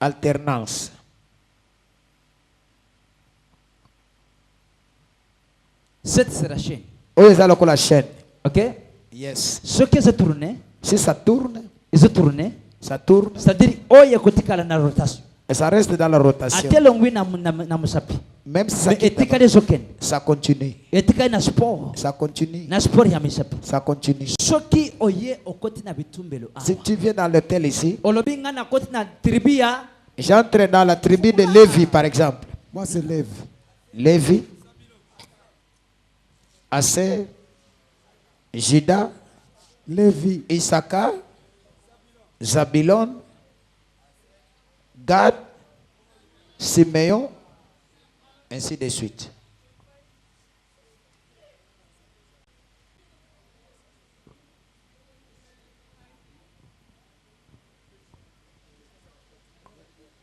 [SPEAKER 3] Alternance.
[SPEAKER 2] cette c'est la chaîne
[SPEAKER 3] Oh, ils ont la chaîne.
[SPEAKER 2] ok
[SPEAKER 3] Yes.
[SPEAKER 2] soki eza tourne
[SPEAKER 3] Si ça tourne,
[SPEAKER 2] eza tourne
[SPEAKER 3] ça tourne
[SPEAKER 2] c'est-à-dire oyo ekotikala na rotation
[SPEAKER 3] et ça reste dans la rotation.
[SPEAKER 2] atelongwi na mosapi
[SPEAKER 3] Même si ça
[SPEAKER 2] mais
[SPEAKER 3] quitte,
[SPEAKER 2] etikali ezokende
[SPEAKER 3] ça continue.
[SPEAKER 2] etikali na sport
[SPEAKER 3] Ça continue.
[SPEAKER 2] na sport ya misapi
[SPEAKER 3] Ça continue.
[SPEAKER 2] soki oye okoti na bitumbelo
[SPEAKER 3] Si
[SPEAKER 2] awa
[SPEAKER 3] tu viens dans l'hôtel ici,
[SPEAKER 2] olobi nga nakoti na tribu ya
[SPEAKER 3] j'entre dans la tribu de Lévi, par exemple.
[SPEAKER 1] moi c'est lève
[SPEAKER 3] Lévi, Aser, Juda,
[SPEAKER 1] Lévi
[SPEAKER 3] Issachar, Zabulon, Gad, Siméon, ainsi de suite.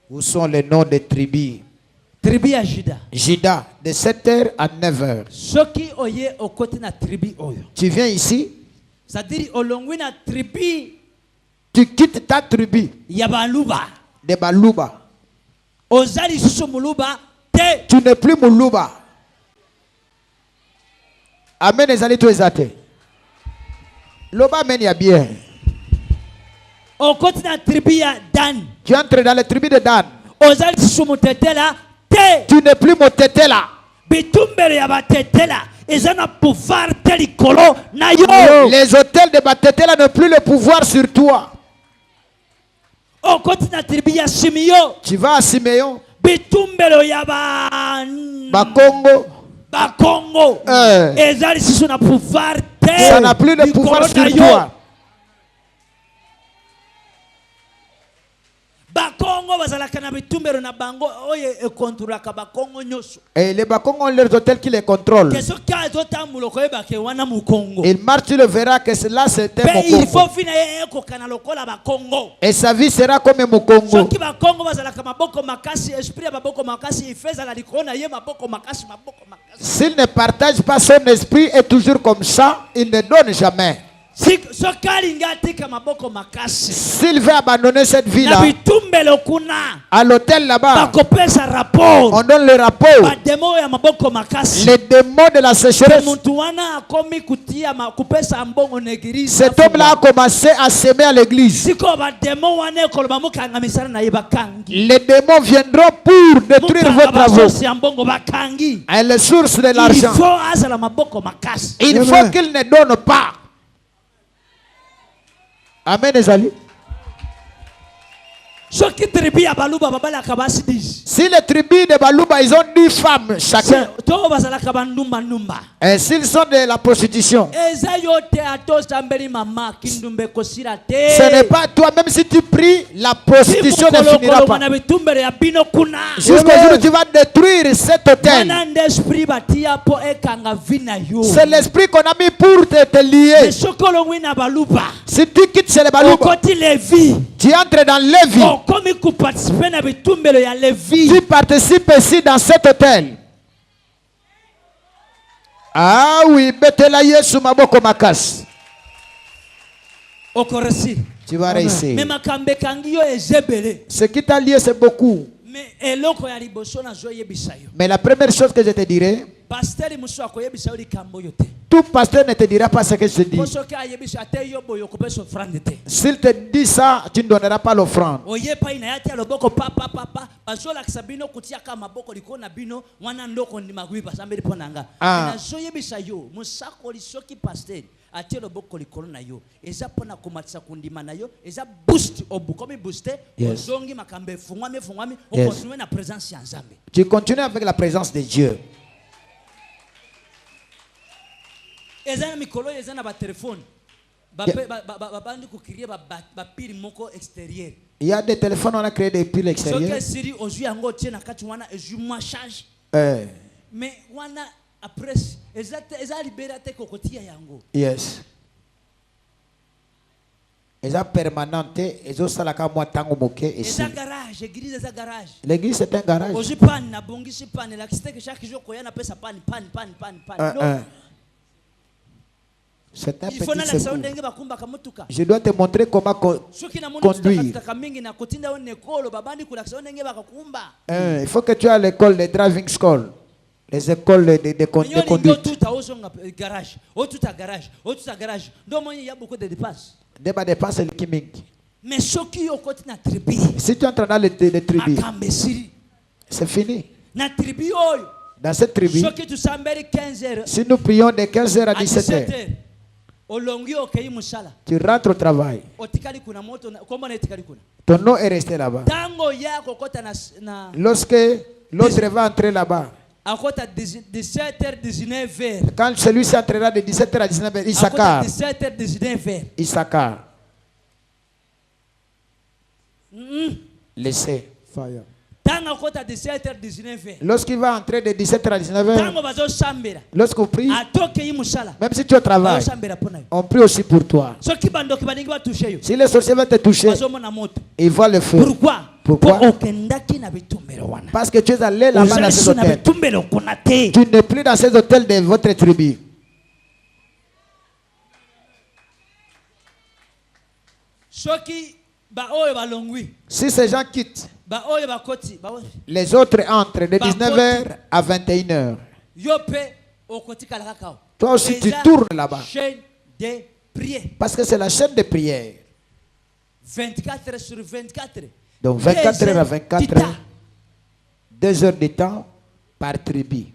[SPEAKER 3] Où sont les noms des tribus?
[SPEAKER 2] tribu ya juda
[SPEAKER 3] Juda, de 7h à 9h.
[SPEAKER 2] soki oye okoti na tribu oyo
[SPEAKER 3] Tu viens ici,
[SPEAKER 2] c'est-à-dire olongwi na tribu
[SPEAKER 3] tu quittes ta tribu
[SPEAKER 2] ya baluba
[SPEAKER 3] de Baluba.
[SPEAKER 2] oza lisusu moluba te
[SPEAKER 3] Tu n'es plus Muluba. Amen, les alliés, tous les Loba, amen, il y a bien.
[SPEAKER 2] okoti na tribu ya dan
[SPEAKER 3] Tu entres dans la tribu de Dan.
[SPEAKER 2] oza lisusu motetela te
[SPEAKER 3] Tu n'es plus Motetela.
[SPEAKER 2] bitumbelo ya batetela eza na pouvoir te likolo na yo
[SPEAKER 3] Les hôtels de Batetela n'ont plus le pouvoir sur toi.
[SPEAKER 2] okoti na tribu ya simio
[SPEAKER 3] Tu vas à Siméon,
[SPEAKER 2] bitumbelo ya
[SPEAKER 3] Bakongo.
[SPEAKER 2] bakongo eza lisusu na pouvoir te
[SPEAKER 3] Ça n'a plus le pouvoir
[SPEAKER 2] likolo na
[SPEAKER 3] sur
[SPEAKER 2] yo.
[SPEAKER 3] toi.
[SPEAKER 2] bakongo bazalaka na bitumbelo na bango oyo ekontrolaka bakongo nyonso
[SPEAKER 3] Et les Bakongos ont leurs hôtels qui les contrôlent.
[SPEAKER 2] ke soki azotambola koyebake wana mokongo
[SPEAKER 3] Il marche, tu le verras que cela c'était
[SPEAKER 2] mpe il faut
[SPEAKER 3] Mokongo.
[SPEAKER 2] fina ye ekokana lokola bakongo
[SPEAKER 3] Et sa vie sera comme Mokongo.
[SPEAKER 2] soki bakongo bazalaka maboko makasi esprit ya maboko makasi ife ezala likolo na ye maboko makasi maboko makasi
[SPEAKER 3] S'il ne partage pas son esprit est toujours comme ça, il ne donne jamais.
[SPEAKER 2] soki alingi atika maboko makasi
[SPEAKER 3] S'il veut abandonner cette
[SPEAKER 2] na
[SPEAKER 3] vie-là,
[SPEAKER 2] bitumbelo kuna
[SPEAKER 3] à l'hôtel là-bas,
[SPEAKER 2] bakopesa rapport
[SPEAKER 3] on donne le rapport.
[SPEAKER 2] bademo ya maboko makasi
[SPEAKER 3] Les démons de la sécheresse.
[SPEAKER 2] muntu wana akomi kutia kupesa mbongo na église
[SPEAKER 3] Cet homme-là a commencé à s'aimer à l'église.
[SPEAKER 2] siko bademo wana ekoloba mukangamisana na ye bakangi
[SPEAKER 3] Les démons viendront pour détruire vos travaux.
[SPEAKER 2] basosi ya mbongo bakangi
[SPEAKER 3] Et les sources de
[SPEAKER 2] il
[SPEAKER 3] l'argent.
[SPEAKER 2] faut azala maboko makasi
[SPEAKER 3] Il
[SPEAKER 1] Amen.
[SPEAKER 3] faut qu'il ne donne pas. Amen, les amis.
[SPEAKER 2] soki tribu ya baluba babalaka basi 10
[SPEAKER 3] Si les tribus de Balouba, ils ont 10 femmes chacun.
[SPEAKER 2] to bazalaka bandumba
[SPEAKER 3] Et s'ils sont de la prostitution,
[SPEAKER 2] eza yo te atosambeli mama kindumba ekosila te
[SPEAKER 3] ce n'est pas toi, même si tu pries, la prostitution ne finira pas.
[SPEAKER 2] na bitumbelo ya bino kuna
[SPEAKER 3] Jusqu'au jour où tu vas détruire cet hôtel.
[SPEAKER 2] wana nde esprit batia po ekanga vi na yo
[SPEAKER 3] C'est l'esprit qu'on a mis pour te lier.
[SPEAKER 2] soki olongwi na baluba
[SPEAKER 3] Si tu quittes chez les Balouba,
[SPEAKER 2] okoti levi
[SPEAKER 3] tu entres dans Lévi.
[SPEAKER 2] okomi kuparticipe na bitumbelo ya levi
[SPEAKER 3] Tu participes ici dans cet hôtel. Ah oui, betela Yesu maboko makasi.
[SPEAKER 2] okoresi
[SPEAKER 3] Tu vas réussir.
[SPEAKER 2] me makambo ekangi yo ezebele
[SPEAKER 3] Ce qui t'a lié, c'est beaucoup.
[SPEAKER 2] me eloko ya liboso nazoyebisa yo
[SPEAKER 3] Mais la première chose que je te dirai,
[SPEAKER 2] pasteri mosusu akoyebisa yo likambo oyo te
[SPEAKER 3] tout pasteur ne te dira pas ce que je te dis.
[SPEAKER 2] po soki ayebisa ate yo boye okopesa ofrande te
[SPEAKER 3] S'il te dit ça, tu ne donneras pas l'offrande.
[SPEAKER 2] oye pai na ya te ya loboko papapapa bazolakisa bino kotiaka maboko likolo na bino wana ndoko ndima kuyi basambeli mpo na nga
[SPEAKER 3] Ah.
[SPEAKER 2] nazoyebisa yo mosakoli soki pasteri atie loboko likolo na yo eza mpona komatisa kondima na yo eza boost obukomi booste
[SPEAKER 3] Yes.
[SPEAKER 2] ozongi makambo efungwami
[SPEAKER 3] Yes.
[SPEAKER 2] okontinue na présence ya nzambe
[SPEAKER 3] Tu continues avec la présence de Dieu.
[SPEAKER 2] eza na mikolo oyo eza na batelefone babandi kokirie bapile moko extérieur
[SPEAKER 3] Il y a des téléphones, on a créé des piles
[SPEAKER 2] soki
[SPEAKER 3] extérieures.
[SPEAKER 2] esili ozwi yango otie na kati wana ezwi mwa charge
[SPEAKER 3] Eh,
[SPEAKER 2] mais wana après eza libera te kokotia yango
[SPEAKER 3] yes. Eza permanente, ezo salaka mwa tango moke ici.
[SPEAKER 2] eza garage église eza garage
[SPEAKER 3] L'église c'est un garage.
[SPEAKER 2] ozwi pani nabongisi pani elakisi teke chaque jour koya napesa pani non
[SPEAKER 3] C'est un
[SPEAKER 2] il faut nalakisa yo
[SPEAKER 3] petit
[SPEAKER 2] ndenge
[SPEAKER 3] secours.
[SPEAKER 2] bakumbaka motuka
[SPEAKER 3] Je dois te montrer comment
[SPEAKER 2] soki namoni
[SPEAKER 3] conduire.
[SPEAKER 2] tutakatutaka mingi na kotinda yo nekolo babandi kolakisa yo ndenge bakakumba
[SPEAKER 3] Il faut que tu aies l'école de driving school. Les écoles de
[SPEAKER 2] olingi
[SPEAKER 3] conduite.
[SPEAKER 2] otuta ozonga garage otuta garage ndo omoni ya beaucoup de dépense
[SPEAKER 3] Débat dépense le kiming.
[SPEAKER 2] mais soki okoti na tribu
[SPEAKER 3] Si tu entres dans les tribus,
[SPEAKER 2] makambo esili
[SPEAKER 3] c'est fini.
[SPEAKER 2] na tribu oyo
[SPEAKER 3] Dans cette tribu,
[SPEAKER 2] soki tusambeli 15 heures
[SPEAKER 3] si nous prions de 15h à
[SPEAKER 2] à
[SPEAKER 3] 17h,
[SPEAKER 2] 17 heures olongi okei mosala
[SPEAKER 3] tu rentres au travail.
[SPEAKER 2] otikali kuna moto kombo na etikali kuna
[SPEAKER 3] Ton nom est resté là-bas.
[SPEAKER 2] ntango ya kokota na
[SPEAKER 3] Lorsque l'autre va entrer là-bas,
[SPEAKER 2] akota 17h 19h
[SPEAKER 3] quand celui-ci entrera de 17h à 19h, il
[SPEAKER 2] akota
[SPEAKER 3] s'accare.
[SPEAKER 2] 17h 19h
[SPEAKER 3] Il s'accare. Laissez.
[SPEAKER 1] Fire.
[SPEAKER 2] ntango akota 17h 19h
[SPEAKER 3] Lorsqu'il va entrer de 17h à 19h,
[SPEAKER 2] ntango bazosambela
[SPEAKER 3] lorsqu'on prie,
[SPEAKER 2] atokei mosala
[SPEAKER 3] même si tu es au travail,
[SPEAKER 2] bazosambela mpo na yo
[SPEAKER 3] on prie aussi pour toi.
[SPEAKER 2] soki bandoki balingi batushe yo
[SPEAKER 3] Si les sorciers veulent te toucher,
[SPEAKER 2] bazomona moto
[SPEAKER 3] ils voient le feu.
[SPEAKER 2] pourquoi
[SPEAKER 3] Pourquoi?
[SPEAKER 2] mpo okendaki na bitumbelo wana
[SPEAKER 3] Parce que tu es allé là-bas dans ces
[SPEAKER 2] ozali na
[SPEAKER 3] hôtels.
[SPEAKER 2] bitumbelo kuna te
[SPEAKER 3] Tu n'es plus dans ces hôtels de votre tribu.
[SPEAKER 2] soki baoyo balongwi
[SPEAKER 3] Si ces gens quittent,
[SPEAKER 2] baoyo bakoti
[SPEAKER 3] les autres entrent de 19h à 21h.
[SPEAKER 2] yo mpe okotikala kaka o
[SPEAKER 3] Toi aussi, tu
[SPEAKER 2] Eza
[SPEAKER 3] tournes là-bas.
[SPEAKER 2] chaîne de prière
[SPEAKER 3] Parce que c'est la chaîne de prière.
[SPEAKER 2] 24 heures sur 24
[SPEAKER 3] Donc 24 heures à 24
[SPEAKER 2] Tita.
[SPEAKER 3] heures, 2 heures de temps par tribu.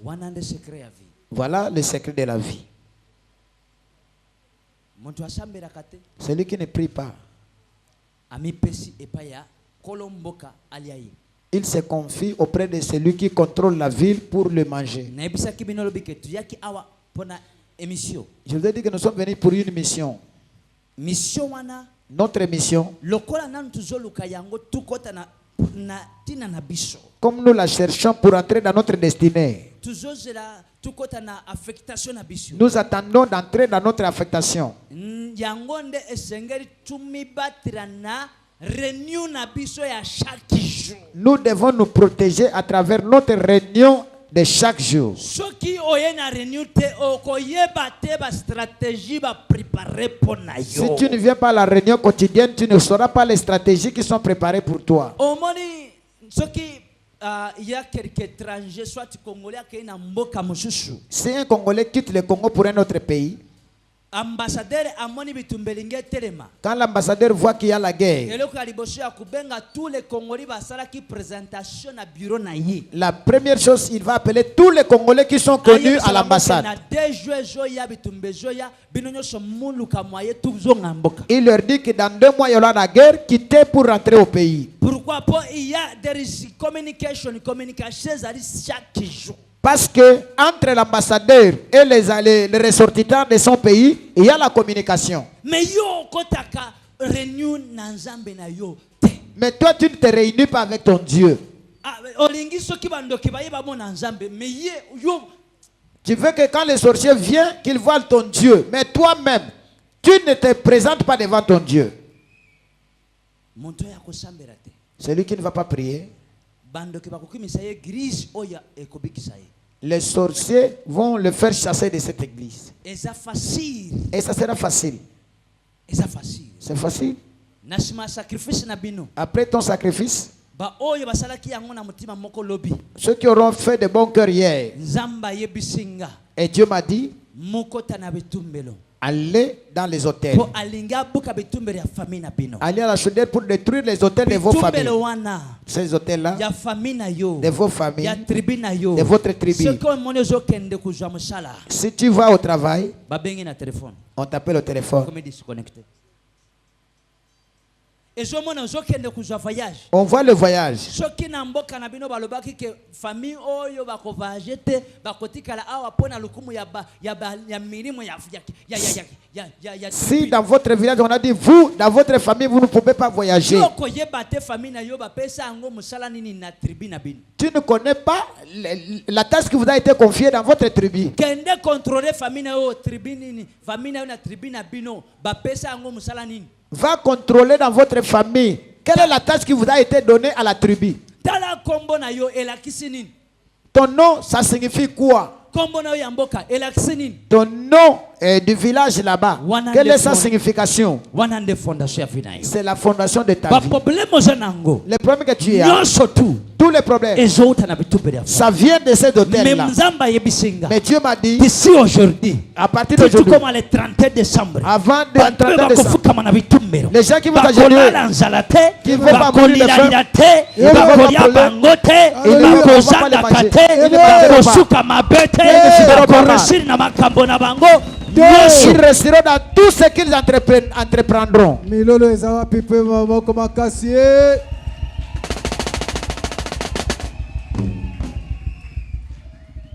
[SPEAKER 2] wana nde secret ya vie
[SPEAKER 3] Voilà le secret de la vie.
[SPEAKER 2] moto asambelaka te
[SPEAKER 3] Celui qui ne prie pas,
[SPEAKER 2] amipesi epai ya kolo mboka alia ye
[SPEAKER 3] il se confie auprès de celui qui contrôle la ville pour le manger.
[SPEAKER 2] nayebisaki bino lobi ke tuyaki awa mpona émission
[SPEAKER 3] Je vous ai dit que nous sommes venus pour une mission.
[SPEAKER 2] mission wana
[SPEAKER 3] Notre mission,
[SPEAKER 2] lokola nanu tozoluka yango tukota na tina na biso
[SPEAKER 3] comme nous la cherchons pour entrer dans notre destinée,
[SPEAKER 2] tuzozela tukota na affectation na biso
[SPEAKER 3] nous attendons d'entrer dans notre affectation.
[SPEAKER 2] yango nde esengeli tumibatela na renew na biso ya chaque jour
[SPEAKER 3] Nous devons nous protéger à travers notre réunion de chaque jour.
[SPEAKER 2] soki oye na réunion te okoyeba te ba stratégie ba préparer pour na
[SPEAKER 3] Si
[SPEAKER 2] yo.
[SPEAKER 3] tu ne viens pas à la réunion quotidienne, tu ne sauras pas les stratégies qui sont préparées pour toi.
[SPEAKER 2] Omoni soki il y a quelques étrangers soit congolais qui na mboka mususu.
[SPEAKER 3] Si un Congolais quitte le Congo pour un autre pays,
[SPEAKER 2] Ambassadeur amoni bitumbelinge telema.
[SPEAKER 3] quand l'ambassadeur voit qu'il y a la guerre,
[SPEAKER 2] Eloko ya liboso ya kubenga tous les Congolais basalaki présentation na bureau na ye.
[SPEAKER 3] la première chose, il va appeler tous les Congolais qui sont connus à l'ambassade. Il leur dit que dans 2 mois, il y aura la guerre, quittez pour rentrer au pays.
[SPEAKER 2] Pourquoi pas il y a there is communication chaque jour.
[SPEAKER 3] Parce que entre l'ambassadeur et les ressortissants de son pays, il y a la communication.
[SPEAKER 2] Mais yo kotaka réunion na nzambe na yo te.
[SPEAKER 3] Mais toi, tu ne te réunis pas avec ton Dieu.
[SPEAKER 2] Olingi soki bandoki bayeba mo na nzambe mais ye yo.
[SPEAKER 3] Tu veux que quand les sorciers viennent, qu'ils voient ton Dieu. Mais toi-même, tu ne te présentes pas devant ton Dieu.
[SPEAKER 2] Monto ya kosambela te.
[SPEAKER 3] Celui qui ne va pas prier,
[SPEAKER 2] Bandoki bakokimisa ye église oya ekobikisa ye.
[SPEAKER 3] les sorciers vont le faire chasser de cette église.
[SPEAKER 2] Eza facile.
[SPEAKER 3] Et ça sera facile.
[SPEAKER 2] Eza facile.
[SPEAKER 3] C'est facile.
[SPEAKER 2] Nasima sacrifice na bino.
[SPEAKER 3] Après ton sacrifice,
[SPEAKER 2] Ba oyo basalaki yango na mutima moko lobi.
[SPEAKER 3] ceux qui auront fait de bon cœur hier,
[SPEAKER 2] Nzamba yebisinga.
[SPEAKER 3] et Dieu m'a dit,
[SPEAKER 2] Mukota na bitumbelo.
[SPEAKER 3] allez dans les hôtels.
[SPEAKER 2] Po alinga buka bitumbelo ya famille na bino.
[SPEAKER 3] Allez à la chaudière pour détruire les hôtels de vos familles.
[SPEAKER 2] Bitumbelo wana.
[SPEAKER 3] Ces hôtels-là,
[SPEAKER 2] Ya famille na yo.
[SPEAKER 3] de vos familles,
[SPEAKER 2] Ya tribu na yo.
[SPEAKER 3] de votre tribu.
[SPEAKER 2] Ce qu'on mone zo kende kuzwa musala.
[SPEAKER 3] Si tu vas au travail,
[SPEAKER 2] Ba bengi na téléphone.
[SPEAKER 3] on t'appelle au téléphone.
[SPEAKER 2] Comme disconnecté. Ezo mona zo kende kuzwa voyage.
[SPEAKER 3] On voit le voyage.
[SPEAKER 2] Soki na mboka na bino balobaki ke famille oyo bako voyager te bakotikala awa pona lukumu ya milimo ya
[SPEAKER 3] Si dans votre village, on a dit, vous, dans votre famille, vous ne pouvez pas voyager.
[SPEAKER 2] Yoko yeba te famille na yo bapesa ango musala nini na tribu na bino.
[SPEAKER 3] Tu ne connais pas la tâche qui vous a été confiée dans votre tribu.
[SPEAKER 2] Kende contrôler famille na yo tribu nini, famille na yo na tribu na bino bapesa ango musala nini.
[SPEAKER 3] Va contrôler dans votre famille. Quelle est la tâche qui vous a été donnée à la tribu?
[SPEAKER 2] Tala kombo na yo elakisi nini.
[SPEAKER 3] Ton nom, ça signifie quoi?
[SPEAKER 2] Kombo na yo ya mboka elakisi nini.
[SPEAKER 3] Ton nom du village là-bas, quelle est sa signification?
[SPEAKER 2] Wana nde fondation ya vinayo.
[SPEAKER 3] C'est la fondation de ta
[SPEAKER 2] Ba
[SPEAKER 3] vie.
[SPEAKER 2] problème oza nango.
[SPEAKER 3] Les problèmes que tu as,
[SPEAKER 2] Nyonso tu
[SPEAKER 3] tous les problèmes,
[SPEAKER 2] ezouta na bitumbelo ya.
[SPEAKER 3] ça vient de ces hôtels-là.
[SPEAKER 2] Mais Nzamba yebisinga.
[SPEAKER 3] Mais Dieu m'a dit,
[SPEAKER 2] D'ici aujourd'hui,
[SPEAKER 3] à partir
[SPEAKER 2] tout
[SPEAKER 3] d'aujourd'hui,
[SPEAKER 2] comme le 31 décembre,
[SPEAKER 3] avant le 31 décembre, les gens qui vont agenouiller, qui vont pas mourir de faim, ils ne vont pas pleurer, ils ne vont pas les manger, ils ils resteront dans tout ce qu'ils entreprendront.
[SPEAKER 1] Milolo ezawa pipe maboko makasi ye.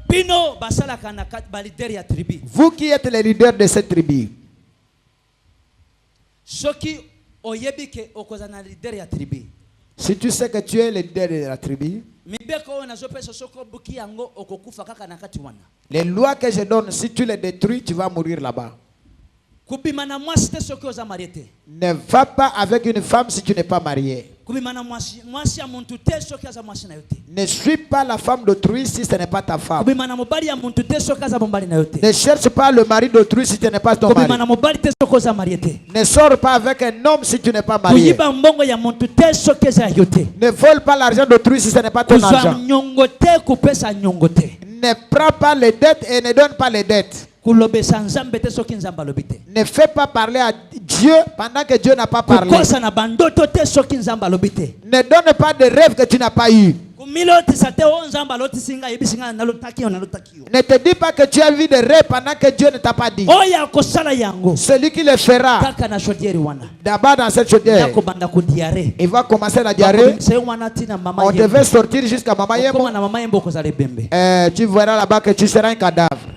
[SPEAKER 2] Bino basala kana kat balider ya tribu.
[SPEAKER 3] Vous qui êtes les leaders de cette tribu,
[SPEAKER 2] Soki oyebi ke okozana leader ya tribu.
[SPEAKER 3] si tu sais que tu es le leader de la tribu,
[SPEAKER 2] Mibeko na zopesa soko buki yango okokufa kaka na kati wana.
[SPEAKER 3] les lois que je donne, si tu les détruis, tu vas mourir là-bas.
[SPEAKER 2] Kubima na mwasi te soki oza mariete.
[SPEAKER 3] Ne va pas avec une femme si tu n'es pas marié.
[SPEAKER 2] Kubima na mwasi ya muntu te soki aza mwasi na yote.
[SPEAKER 3] Ne suis pas la femme d'autrui si ce n'est pas ta femme.
[SPEAKER 2] Kubima na mobali ya muntu te soki aza bombali na yote.
[SPEAKER 3] Ne cherche pas le mari d'autrui si tu n'es pas ton
[SPEAKER 2] Kubima
[SPEAKER 3] mari.
[SPEAKER 2] na mobali te soki oza mariete.
[SPEAKER 3] Ne sors pas avec un homme si tu n'es pas marié.
[SPEAKER 2] Kuyiba mbongo ya muntu te soki eza yote.
[SPEAKER 3] Ne vole pas l'argent d'autrui si ce n'est pas ton
[SPEAKER 2] Kuzwa
[SPEAKER 3] argent.
[SPEAKER 2] nyongo te kupesa nyongo te.
[SPEAKER 3] Ne prends pas les dettes et ne donne pas les dettes.
[SPEAKER 2] Kulobesa nzambe te soki nzamba lobi te.
[SPEAKER 3] Ne fais pas parler à Dieu pendant que Dieu n'a pas parlé.
[SPEAKER 2] Kukosa na bandoto te soki nzamba lobi te.
[SPEAKER 3] Ne donne pas de rêves que tu n'as pas eu.
[SPEAKER 2] Kumilotisa te o nzamba lotisinga yebisinga nalotaki yo nalotaki yo.
[SPEAKER 3] Ne te dis pas que tu as vu des rêves pendant que Dieu ne t'a pas dit.
[SPEAKER 2] Oya kosala yango.
[SPEAKER 3] Celui qui le fera,
[SPEAKER 2] Kaka na chaudière wana.
[SPEAKER 3] d'abord dans cette chaudière,
[SPEAKER 2] Yako banda ku diarrhée.
[SPEAKER 3] il va commencer la diarrhée.
[SPEAKER 2] C'est wana tina mama
[SPEAKER 3] On
[SPEAKER 2] yembo.
[SPEAKER 3] devait sortir jusqu'à Mama Yembo.
[SPEAKER 2] Koma na mama yembo kozala bembe.
[SPEAKER 3] Tu verras là-bas que tu seras un cadavre.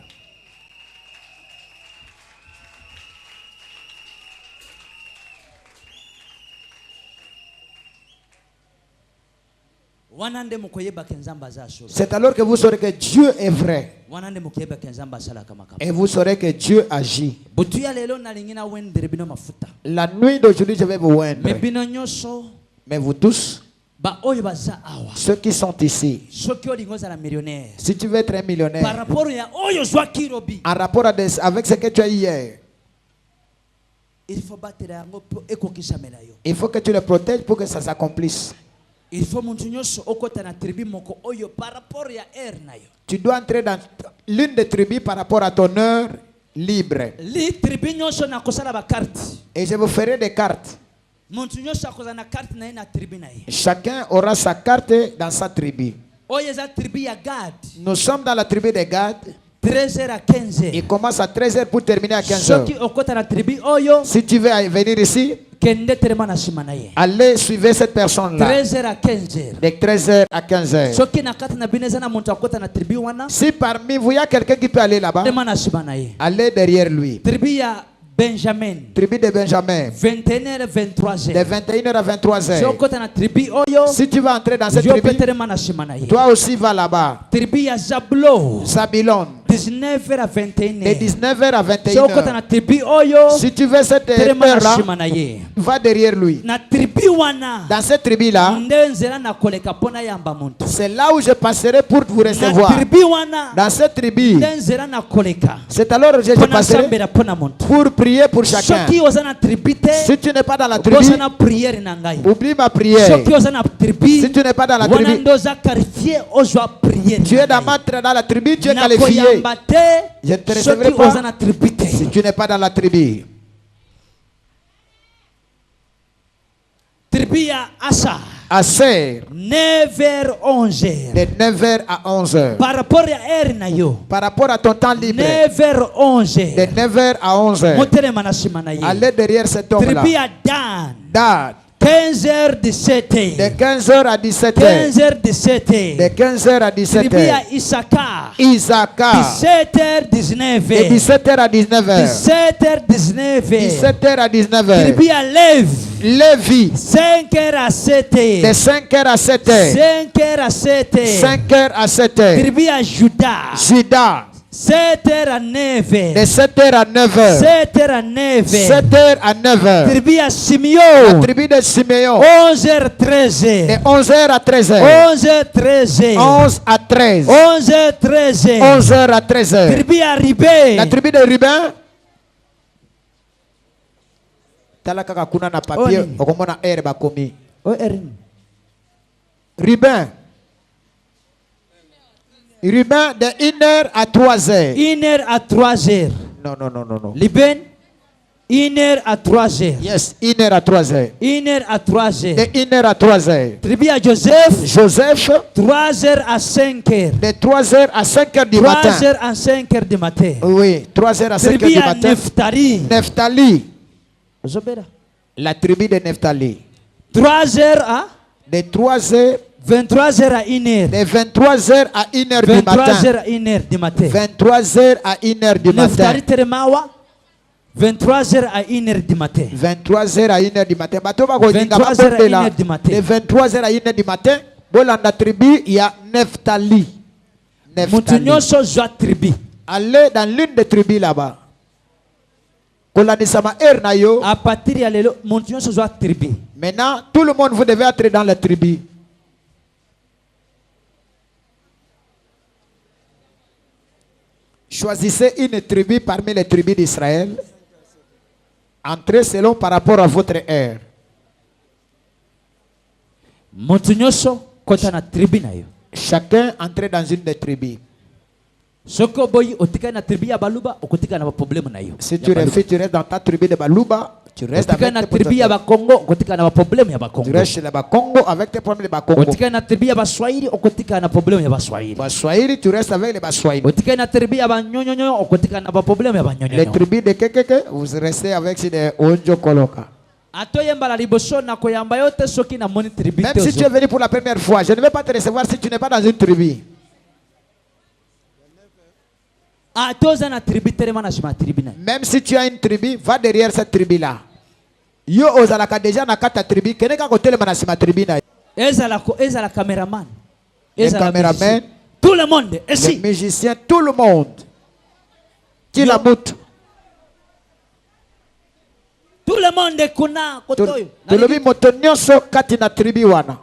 [SPEAKER 2] Wanande mukoyeba ke nzamba za solo.
[SPEAKER 3] C'est alors que vous saurez que Dieu est vrai.
[SPEAKER 2] Wanande mukoyeba ke nzamba sala kama kama.
[SPEAKER 3] Et vous saurez que Dieu agit.
[SPEAKER 2] Butu ya lelo na lingina wendere bino mafuta.
[SPEAKER 3] La nuit d'aujourd'hui, je vais vous
[SPEAKER 2] Me
[SPEAKER 3] oindre.
[SPEAKER 2] bino nyoso
[SPEAKER 3] Mais vous tous,
[SPEAKER 4] Ceux qui sont ici,
[SPEAKER 2] millionnaire,
[SPEAKER 4] si tu veux être un millionnaire,
[SPEAKER 2] par rapport
[SPEAKER 4] en rapport avec ce que tu as hier,
[SPEAKER 2] il faut battre
[SPEAKER 4] il faut que tu le protèges pour que ça s'accomplisse.
[SPEAKER 2] il faut na tribu moko oyo par rapport ya nayo.
[SPEAKER 4] Tu dois entrer dans l'une des tribus par rapport à ton heure libre. Et je vous ferai des cartes. Chacun aura sa carte dans sa tribu. Nous sommes dans la tribu de Gad.
[SPEAKER 2] 13h à 15h.
[SPEAKER 4] Il commence à 13h pour terminer à 15h. Si tu veux venir ici, allez suivre cette personne-là.
[SPEAKER 2] 13h à 15h.
[SPEAKER 4] De 13h à 15h. Si parmi vous il y a quelqu'un qui peut aller là-bas, allez derrière lui.
[SPEAKER 2] Benjamin.
[SPEAKER 4] Tribu de Benjamin.
[SPEAKER 2] 21h à 23h.
[SPEAKER 4] De 21h à 23h. Si tu vas entrer dans cette tribu, toi aussi va là-bas.
[SPEAKER 2] Tribu à Zabulon. 19h à 21h.
[SPEAKER 4] De 19h à 21h. Si tu veux cette heure-là, va derrière lui. Dans cette tribu-là, c'est là où je passerai pour vous recevoir. Dans cette tribu, c'est alors que je passerai pour prier pour chacun. Si tu n'es pas dans la tribu, oublie ma prière. Si tu n'es pas dans la tribu, tu es dans la tribu, tu es qualifié. Je ne te recevrai pas si tu n'es pas dans la tribu.
[SPEAKER 2] Tribu à Asa.
[SPEAKER 4] Aser.
[SPEAKER 2] 9h 11h.
[SPEAKER 4] De 9h à 11h.
[SPEAKER 2] Par rapport à Ernayo.
[SPEAKER 4] Par rapport à ton temps libre.
[SPEAKER 2] 9h 11h.
[SPEAKER 4] De 9h à 11h. Allez derrière cet homme-là.
[SPEAKER 2] Tribu à Dan.
[SPEAKER 4] Dan.
[SPEAKER 2] 15h 17h.
[SPEAKER 4] De 15h à 17h.
[SPEAKER 2] 15h 17h.
[SPEAKER 4] De 15h à 17h.
[SPEAKER 2] Tribu à Issachar.
[SPEAKER 4] Issachar.
[SPEAKER 2] 17h 19h.
[SPEAKER 4] De 17h à 19h.
[SPEAKER 2] 17h 19h.
[SPEAKER 4] 17h à 19h.
[SPEAKER 2] Tribu à
[SPEAKER 4] Lévi.
[SPEAKER 2] 5h à 7h.
[SPEAKER 4] De 5h à 7h.
[SPEAKER 2] 5h à 7h.
[SPEAKER 4] 5h à 7h.
[SPEAKER 2] Tribu à Judas.
[SPEAKER 4] Judas.
[SPEAKER 2] 7h à 9h.
[SPEAKER 4] De 7h à 9h.
[SPEAKER 2] 7h à 9h.
[SPEAKER 4] 7h à 9h.
[SPEAKER 2] Tribu à Simeon.
[SPEAKER 4] La tribu de Simeon.
[SPEAKER 2] 11h 13h.
[SPEAKER 4] De 11h à 13h.
[SPEAKER 2] 11h 13h.
[SPEAKER 4] 11 à 13.
[SPEAKER 2] 11h 13h.
[SPEAKER 4] 11h à 13h.
[SPEAKER 2] Tribu à Ribé.
[SPEAKER 4] La tribu de Ruben. Talaka kuna na papier okomona air bakomi. Ruben. Ruben de 1h à 3h.
[SPEAKER 2] 1h à 3h.
[SPEAKER 4] Non.
[SPEAKER 2] Liben, 1h à 3h.
[SPEAKER 4] Yes, 1h à 3h.
[SPEAKER 2] 1h à 3h.
[SPEAKER 4] De 1h à 3h.
[SPEAKER 2] Tribu à Joseph.
[SPEAKER 4] Joseph.
[SPEAKER 2] 3h à 5h.
[SPEAKER 4] De 3h à 5h du matin.
[SPEAKER 2] 3h à 5h du matin.
[SPEAKER 4] Oui, 3h à 5h du matin.
[SPEAKER 2] Tribu à Neftali.
[SPEAKER 4] Neftali. La tribu de Neftali.
[SPEAKER 2] 3h à.
[SPEAKER 4] De 3h.
[SPEAKER 2] 23h à 1h.
[SPEAKER 4] De 23h à 1h du matin.
[SPEAKER 2] 23h à 1h du matin.
[SPEAKER 4] 23h à 1h du matin.
[SPEAKER 2] Neftali Teremawa. 23h à 1h du matin.
[SPEAKER 4] 23h à 1h du matin.
[SPEAKER 2] 23h à 1h du matin.
[SPEAKER 4] De 23h à 1h du matin. Bolanda tribu, il y a Neftali. Allez dans l'une des tribus là-bas.
[SPEAKER 2] À partir de là,
[SPEAKER 4] maintenant, tout le monde, vous devez être dans la tribu. Choisissez une tribu parmi les tribus d'Israël. Entrez selon par rapport à votre ère. Chacun entre dans une des tribus. Si tu restes dans ta tribu de Baluba, tu restes avec tes problèmes chez les Bakongo avec tes problèmes de Bakongo. Baswahili, tu restes avec les Baswahili. Les tribus de Kekeke, vous restez avec les Onjo Koloka. Même si tu es venu pour la première fois, je ne vais pas te recevoir si tu n'es pas dans une tribu. Même si tu as une tribu, va derrière cette tribu-là. Yo ozalaka déjà na kata tribu, keneka kotele manasima tribu na.
[SPEAKER 2] Ezala caméraman.
[SPEAKER 4] Les caméramans,
[SPEAKER 2] tout le monde,
[SPEAKER 4] les musiciens, tout le monde. Qui la boute.
[SPEAKER 2] Tout le monde est kuna kotoyo.
[SPEAKER 4] Tout le monde motonyoso kati na tribu wana.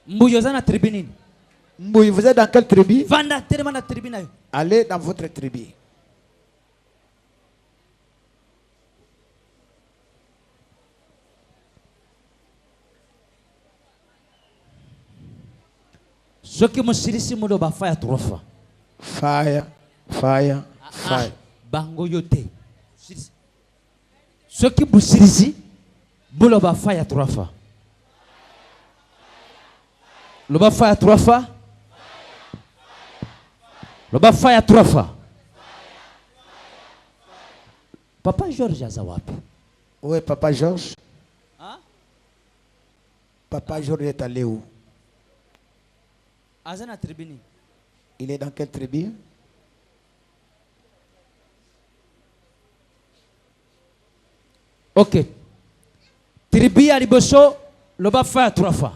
[SPEAKER 4] Mbouy, vous êtes dans quelle tribu?
[SPEAKER 2] Vanda telemana tribu na yo.
[SPEAKER 4] Allez dans votre tribu.
[SPEAKER 2] Soki musirisi mudo ba fire trofa.
[SPEAKER 4] Fire, fire, fire.
[SPEAKER 2] Bango yote. Soki musirisi mudo ba fire trofa. Loba fire trofa. Loba fire trofa. Papa George azawapi?
[SPEAKER 4] Oui, Papa George.
[SPEAKER 2] Hein?
[SPEAKER 4] Papa George est allé où?
[SPEAKER 2] Azana tribuni.
[SPEAKER 4] Il est dans quelle tribu?
[SPEAKER 2] Ok. Tribu à Liboso, loba fire trofa.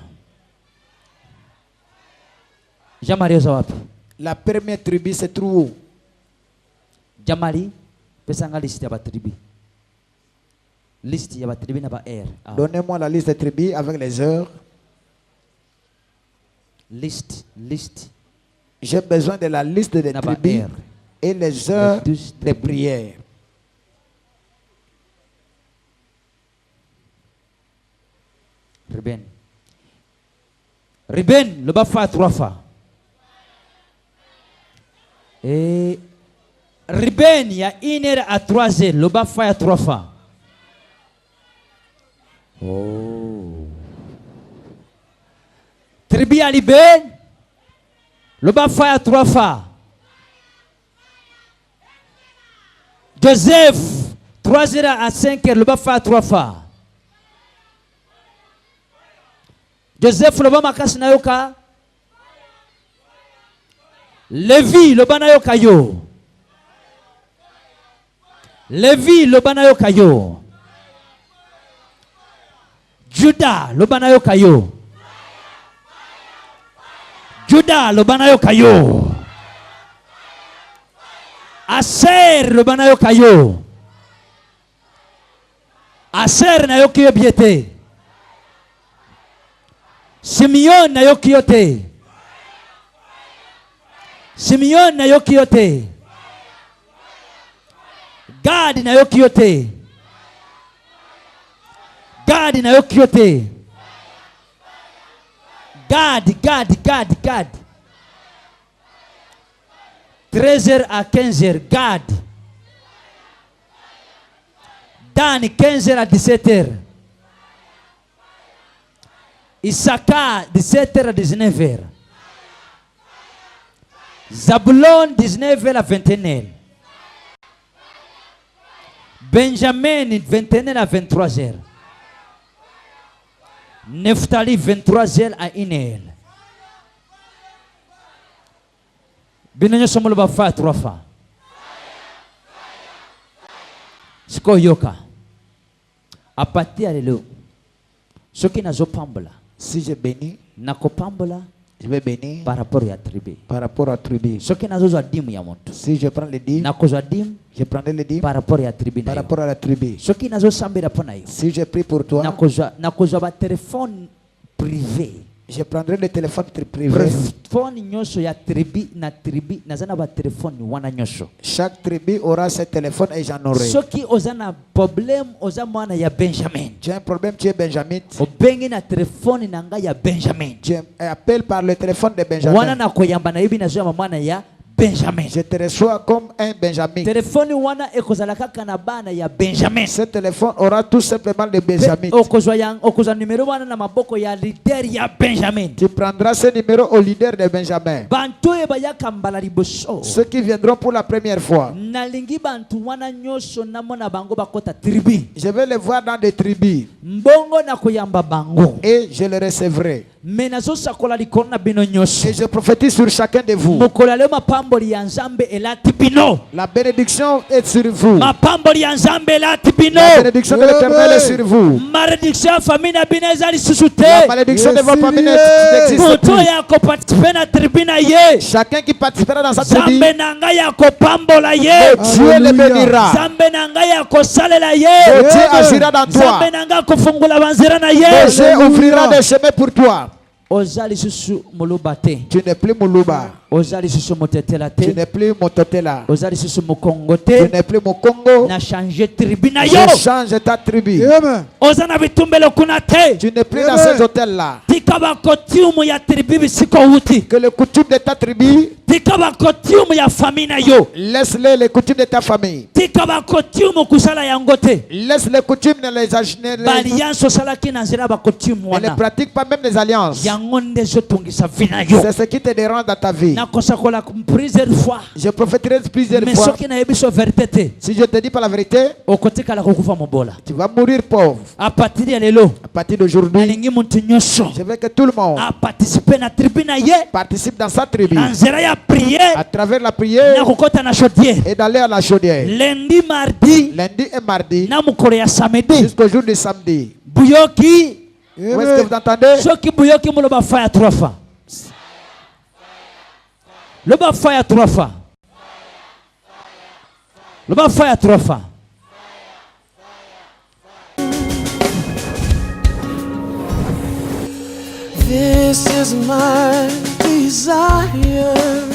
[SPEAKER 2] Jamari azawapi?
[SPEAKER 4] La première tribu se trouve où?
[SPEAKER 2] Jamari, pesanga liste ya tribu. Liste ya tribu na ba air.
[SPEAKER 4] Donnez-moi la liste des tribus avec les heures.
[SPEAKER 2] Liste.
[SPEAKER 4] J'ai besoin de la liste des tribus et les heures de prière.
[SPEAKER 2] Ruben, le bafa 3 fois. Et Ruben, il y a 1h à 3h, le bafa 3 fois. Oh. Tribu à Liben, le bafa 3 fois. Joseph, 3h à 5h, le bafa 3 fois. Joseph, le bamakasi na yoka. Lévi, le banayoka yo. Lévi, le banayoka yo. Judas, le banayoka yo. Judas, le banayoka yo. Aser, le banayoka yo. Aser na yoki yo biete. Simeon na yoki yote. Simeon na yoki yote. Gad na yoki yote. Gad na yoki yote. Gad. 13h à 15h, Gad. Dan, 15h à 17h. Issachar, 17h à 19h. Zabulon, 19h à 21h. Benjamin, 21h à 23h. Nephtali, 23h à 1h. Binonyo somolo ba fa 3 fois. Siko yoka. A partir de là, ce qui n'a pas pambola.
[SPEAKER 4] Si je bénis,
[SPEAKER 2] nakopambola,
[SPEAKER 4] je vais bénir
[SPEAKER 2] par rapport à tribu.
[SPEAKER 4] Par rapport à tribu.
[SPEAKER 2] Ce qui n'a pas dim ya montu.
[SPEAKER 4] Si je prends les dîmes, je prendrai les dîmes
[SPEAKER 2] par rapport à tribu.
[SPEAKER 4] Par rapport à la tribu.
[SPEAKER 2] Ce qui n'a pas sambira ponayo.
[SPEAKER 4] Si je prie pour toi,
[SPEAKER 2] nakoza ba téléphone privé.
[SPEAKER 4] Je prendrai le téléphone privé. Chaque tribu aura ses téléphones et j'en aurai. J'ai un problème, tu es Benjamin. Tu appelles par le téléphone de Benjamin. Je te reçois comme un Benjamin. Ce téléphone aura tout simplement le Benjamin. Tu prendras ce numéro au leader de Benjamin. Ceux qui viendront pour la première fois, je vais les voir dans des tribus et je les recevrai. Et je prophétise sur chacun de vous. La bénédiction est sur vous. La bénédiction de l'Éternel est sur vous. La malédiction de votre famille n'existe plus. Chacun qui participera dans sa tribu, Dieu le bénira. Dieu agira dans toi. Dieu ouvrira des chemins pour toi. Tu n'es plus Muluba. Tu n'es plus Mototela. Tu n'es plus Mokongo. Je change ta tribu. Tu n'es plus dans ces hôtels-là. Que le coutume de ta tribu, laisse-les les coutumes de ta famille. Laisse les coutumes de les acheter. Et ne pratique pas même des alliances. C'est ce qui te dérange dans ta vie. Je prophétiserai plusieurs fois. Si je te dis pas la vérité, tu vas mourir pauvre. À partir d'aujourd'hui, je veux que tout le monde participe dans sa tribu. À travers la prière et d'aller à la chaudière. Lundi et mardi jusqu'au jour du samedi. Où est-ce que vous entendez?
[SPEAKER 5] This is my desire.